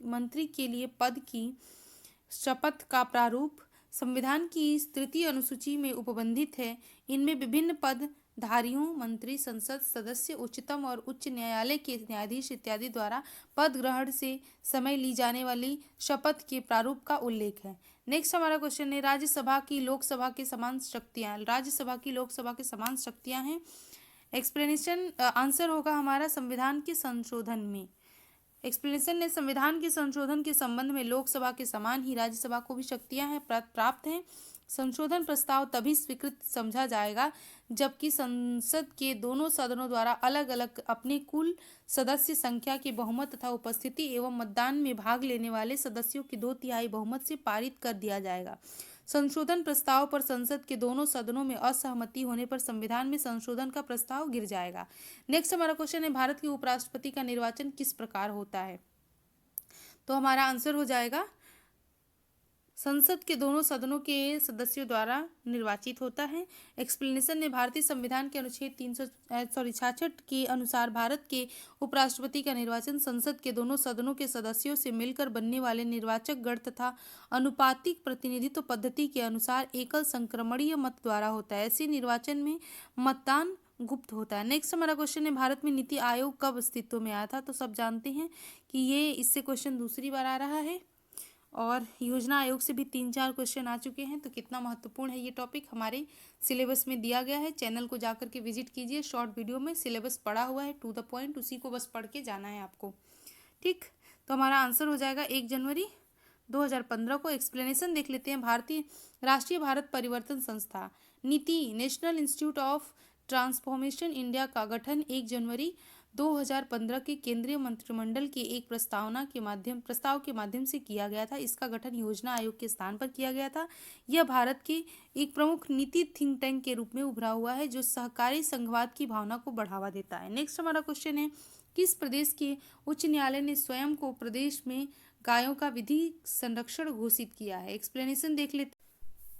मंत्री के लिए पद की शपथ का प्रारूप संविधान की इस 3य अनुसूची में उपबंधित है। इनमें विभिन्न पद धारियों, मंत्री, संसद सदस्य, उच्चतम और उच्च न्यायालय के न्यायाधीश इत्यादि द्वारा पद ग्रहण से समय ली जाने वाली शपथ के प्रारूप का उल्लेख है। नेक्स्ट हमारा क्वेश्चन है, राज्यसभा की लोकसभा के समान शक्तियां। राज्यसभा की लोकसभा के समान शक्तियां हैं। एक्सप्लेनेशन आंसर होगा हमारा संविधान के संशोधन में। एक्सप्लेनेशन ने संविधान के संशोधन के संबंध में लोकसभा के समान ही राज्यसभा को भी शक्तियां हैं प्राप्त हैं। संशोधन प्रस्ताव तभी स्वीकृत समझा जाएगा जबकि संसद के दोनों सदनों द्वारा अलग अलग अपने कुल सदस्य संख्या के बहुमत तथा उपस्थिति एवं मतदान में भाग लेने वाले सदस्यों के 2/3 बहुमत से पारित कर दिया जाएगा। संशोधन प्रस्ताव पर संसद के दोनों सदनों में असहमति होने पर संविधान में संशोधन का प्रस्ताव गिर जाएगा। नेक्स्ट हमारा क्वेश्चन है, भारत के उपराष्ट्रपति का निर्वाचन किस प्रकार होता है? तो हमारा आंसर हो जाएगा संसद के दोनों सदनों के सदस्यों द्वारा निर्वाचित होता है। एक्सप्लेनेशन ने भारतीय संविधान के अनुच्छेद 66 के अनुसार भारत के उपराष्ट्रपति का निर्वाचन संसद के दोनों सदनों के सदस्यों से मिलकर बनने वाले निर्वाचक गण तथा अनुपातिक प्रतिनिधित्व पद्धति के अनुसार एकल संक्रमणीय मत द्वारा होता है। ऐसे निर्वाचन में मतदान गुप्त होता है। नेक्स्ट हमारा क्वेश्चन है, भारत में नीति आयोग कब अस्तित्व में आया था? तो सब जानते हैं कि ये इससे क्वेश्चन दूसरी बार आ रहा है और योजना आयोग से भी 3-4 क्वेश्चन आ चुके हैं। तो कितना महत्वपूर्ण है ये टॉपिक हमारे सिलेबस में दिया गया है। चैनल को जाकर के विजिट कीजिए। शॉर्ट वीडियो में सिलेबस पढ़ा हुआ है, टू द पॉइंट, उसी को बस पढ़ के जाना है आपको। ठीक, तो हमारा आंसर हो जाएगा 1 जनवरी 2015 को। एक्सप्लेनेशन देख लेते हैं। राष्ट्रीय भारत परिवर्तन संस्था नीति national institute of transformation India का गठन 1 जनवरी 2015 के केंद्रीय मंत्रिमंडल के एक प्रस्ताव के माध्यम से किया गया था। इसका गठन योजना आयोग के स्थान पर किया गया था। यह भारत के एक प्रमुख नीति थिंक टैंक के रूप में उभरा हुआ है जो सहकारी संघवाद की भावना को बढ़ावा देता है। नेक्स्ट हमारा क्वेश्चन है, किस प्रदेश के उच्च न्यायालय ने स्वयं को प्रदेश में गायों का विधिक संरक्षण घोषित किया है? एक्सप्लेनेशन देख लेते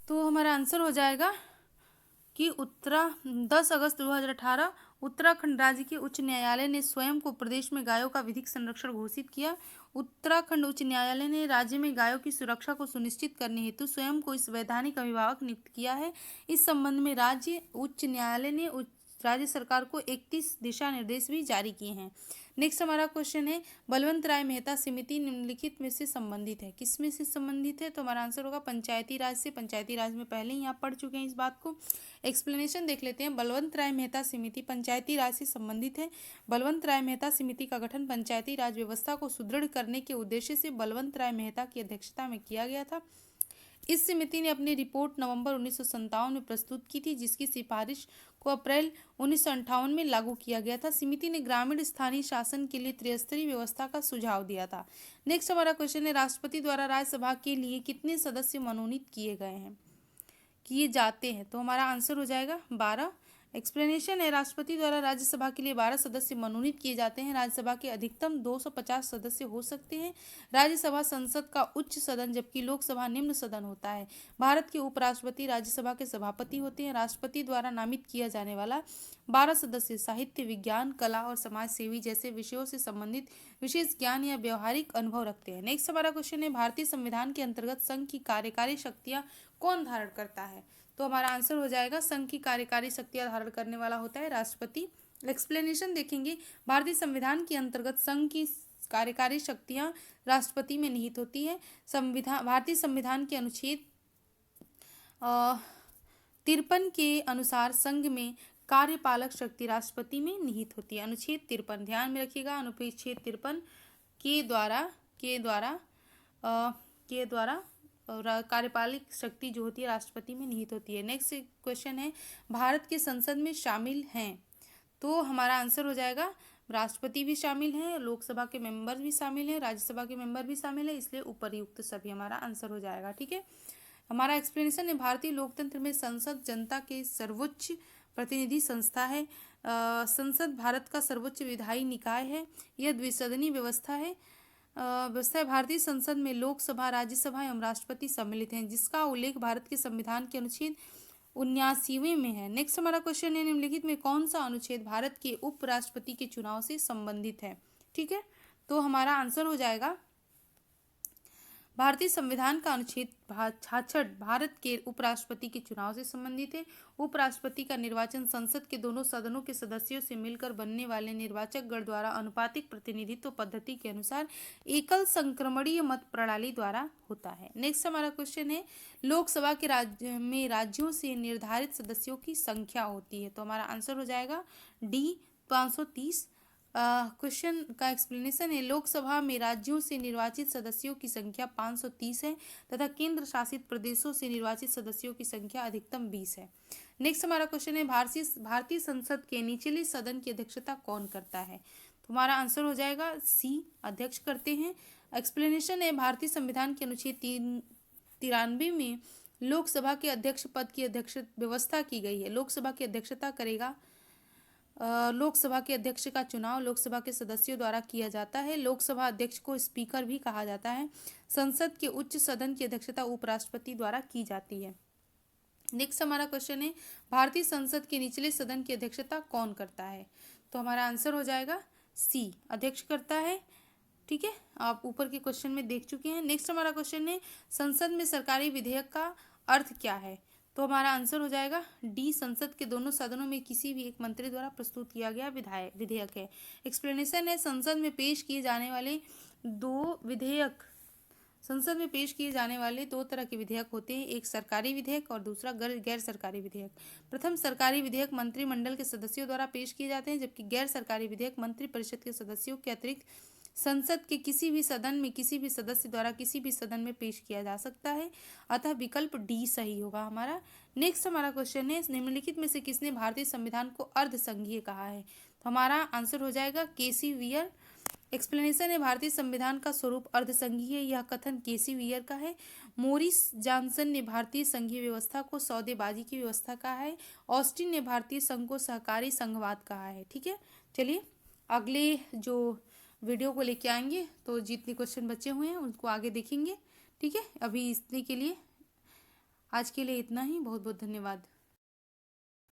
तो हमारा आंसर हो जाएगा कि 10 अगस्त 2018 उत्तराखंड राज्य के उच्च न्यायालय ने स्वयं को प्रदेश में गायों का विधिक संरक्षण घोषित किया। उत्तराखंड उच्च न्यायालय ने राज्य में गायों की सुरक्षा को सुनिश्चित करने हेतु स्वयं को इस वैधानिक अभिभावक नियुक्त किया है। इस संबंध में राज्य उच्च न्यायालय ने राज्य सरकार को 31 दिशा निर्देश भी जारी किए हैं। नेक्स्ट हमारा क्वेश्चन है, बलवंत राय मेहता समिति निम्नलिखित में से संबंधित है? किस में से संबंधित है? तो हमारा आंसर होगा पंचायती राज से। पंचायती राज में पहले ही आप पढ़ चुके हैं इस बात को। एक्सप्लेनेशन देख लेते हैं। बलवंत राय मेहता समिति पंचायती राज से संबंधित है। बलवंत राय मेहता समिति का गठन पंचायती राज व्यवस्था को सुदृढ़ करने के उद्देश्य से बलवंत राय मेहता की अध्यक्षता में किया गया था। इस समिति ने अपनी रिपोर्ट नवंबर 1957 में प्रस्तुत की थी, जिसकी सिफारिश को अप्रैल 1958 में लागू किया गया था। समिति ने ग्रामीण स्थानीय शासन के लिए त्रिस्तरीय व्यवस्था का सुझाव दिया था। नेक्स्ट हमारा क्वेश्चन है, राष्ट्रपति द्वारा राज्यसभा के लिए कितने सदस्य मनोनीत किए जाते हैं? तो हमारा आंसर हो जाएगा 12। एक्सप्लेनेशन है, राष्ट्रपति द्वारा राज्यसभा के लिए 12 सदस्य मनोनीत किए जाते हैं। राज्यसभा के अधिकतम 250 सदस्य हो सकते हैं। राज्यसभा संसद का उच्च सदन जबकि लोकसभा निम्न सदन होता है। भारत के उपराष्ट्रपति राज्यसभा के सभापति होते हैं। राष्ट्रपति द्वारा नामित किया जाने वाला 12 सदस्य साहित्य, विज्ञान, कला और समाज सेवी जैसे विषयों से संबंधित विशेष ज्ञान या व्यवहारिक अनुभव रखते हैं। नेक्स्ट हमारा क्वेश्चन है, भारतीय संविधान के अंतर्गत संघ की कार्यकारी शक्तियां कौन धारण करता है? तो हमारा आंसर हो जाएगा, संघ की कार्यकारी शक्तियां धारण करने वाला होता है राष्ट्रपति। एक्सप्लेनेशन देखेंगे, भारतीय संविधान के अंतर्गत संघ की कार्यकारी शक्तियां राष्ट्रपति में निहित होती है। भारतीय संविधान के अनुच्छेद 53 के अनुसार संघ में कार्यपालक शक्ति राष्ट्रपति में निहित होती है। अनुच्छेद 53 ध्यान में रखिएगा, अनुच्छेद 53 के द्वारा कार्यपालिक शक्ति जो होती है राष्ट्रपति में निहित होती है। नेक्स्ट क्वेश्चन है, भारत के संसद में शामिल हैं? तो हमारा आंसर हो जाएगा, राष्ट्रपति भी शामिल हैं, लोकसभा के मेंबर भी शामिल हैं, राज्यसभा के मेंबर भी शामिल है, इसलिए उपर्युक्त सभी हमारा आंसर हो जाएगा। ठीक है, हमारा एक्सप्लेनेशन है, भारतीय लोकतंत्र में संसद जनता के सर्वोच्च प्रतिनिधि संस्था है। संसद भारत का सर्वोच्च विधायी निकाय है। यह द्विसदनीय व्यवस्था है। भारतीय संसद में लोकसभा, राज्यसभा एवं राष्ट्रपति सम्मिलित हैं, जिसका उल्लेख भारत के संविधान के अनुच्छेद 79वें में है। नेक्स्ट हमारा क्वेश्चन है, निम्नलिखित में कौन सा अनुच्छेद भारत के उपराष्ट्रपति के चुनाव से संबंधित है? ठीक है, तो हमारा आंसर हो जाएगा, भारतीय संविधान का अनुच्छेद 66 भारत के उपराष्ट्रपति के चुनाव से संबंधित है। उपराष्ट्रपति का निर्वाचन संसद के दोनों सदनों के सदस्यों से मिलकर बनने वाले निर्वाचक गण द्वारा अनुपातिक प्रतिनिधित्व पद्धति के अनुसार एकल संक्रमणीय मत प्रणाली द्वारा होता है। नेक्स्ट हमारा क्वेश्चन है, लोकसभा के राज्यों से निर्धारित सदस्यों की संख्या होती है। तो हमारा आंसर हो जाएगा डी 530। क्वेश्चन का एक्सप्लेनेशन है, लोकसभा में राज्यों से निर्वाचित सदस्यों की संख्या 530 है तथा केंद्र शासित प्रदेशों से निर्वाचित सदस्यों की संख्या अधिकतम 20 है। नेक्स्ट हमारा क्वेश्चन है, भारतीय संसद के निचले सदन की अध्यक्षता कौन करता है? तो हमारा आंसर हो जाएगा सी, अध्यक्ष करते हैं। एक्सप्लेनेशन है, भारतीय संविधान के अनुच्छेद 93 में लोकसभा के अध्यक्ष पद की अध्यक्ष व्यवस्था की गई है। लोकसभा की अध्यक्षता करेगा लोकसभा के अध्यक्ष का चुनाव लोकसभा के सदस्यों द्वारा किया जाता है। लोकसभा अध्यक्ष को स्पीकर भी कहा जाता है। संसद के उच्च सदन की अध्यक्षता उपराष्ट्रपति द्वारा की जाती है। नेक्स्ट हमारा क्वेश्चन है, भारतीय संसद के निचले सदन की अध्यक्षता कौन करता है? तो हमारा आंसर हो जाएगा सी, अध्यक्ष करता है। ठीक है, आप ऊपर के क्वेश्चन में देख चुके हैं। नेक्स्ट हमारा क्वेश्चन है, संसद में सरकारी विधेयक का अर्थ क्या है? तो हमारा आंसर हो जाएगा डी, संसद के दोनों सदनों में किसी भी एक मंत्री द्वारा प्रस्तुत किया गया विधेयक है। एक्सप्लेनेशन है, संसद में पेश किए जाने वाले दो तरह के विधेयक होते हैं, एक सरकारी विधेयक और दूसरा गैर सरकारी विधेयक। प्रथम सरकारी विधेयक मंत्रिमंडल के सदस्यों द्वारा पेश किए जाते हैं, जबकि गैर सरकारी विधेयक मंत्रिपरिषद के सदस्यों के अतिरिक्त संसद के किसी भी सदन में किसी भी सदस्य द्वारा किसी भी सदन में पेश किया जा सकता है। अतः विकल्प डी सही होगा हमारा। नेक्स्ट हमारा क्वेश्चन है, निम्नलिखित में से किसने भारतीय संविधान को अर्धसंघीय कहा है? तो हमारा आंसर हो जाएगा केसी वियर। एक्सप्लेनेशन है, भारतीय संविधान का स्वरूप अर्धसंघीय है। यह कथन केसी वियर का है। मोरिस जॉनसन ने भारतीय संघीय व्यवस्था को सौदेबाजी की व्यवस्था कहा है। ऑस्टिन ने भारतीय संघ को सहकारी संघवाद कहा है। ठीक है, चलिए अगले जो वीडियो को लेके आएंगे तो जितने क्वेश्चन बचे हुए हैं उनको आगे देखेंगे। ठीक है, अभी इतने के लिए आज के लिए इतना ही। बहुत बहुत धन्यवाद।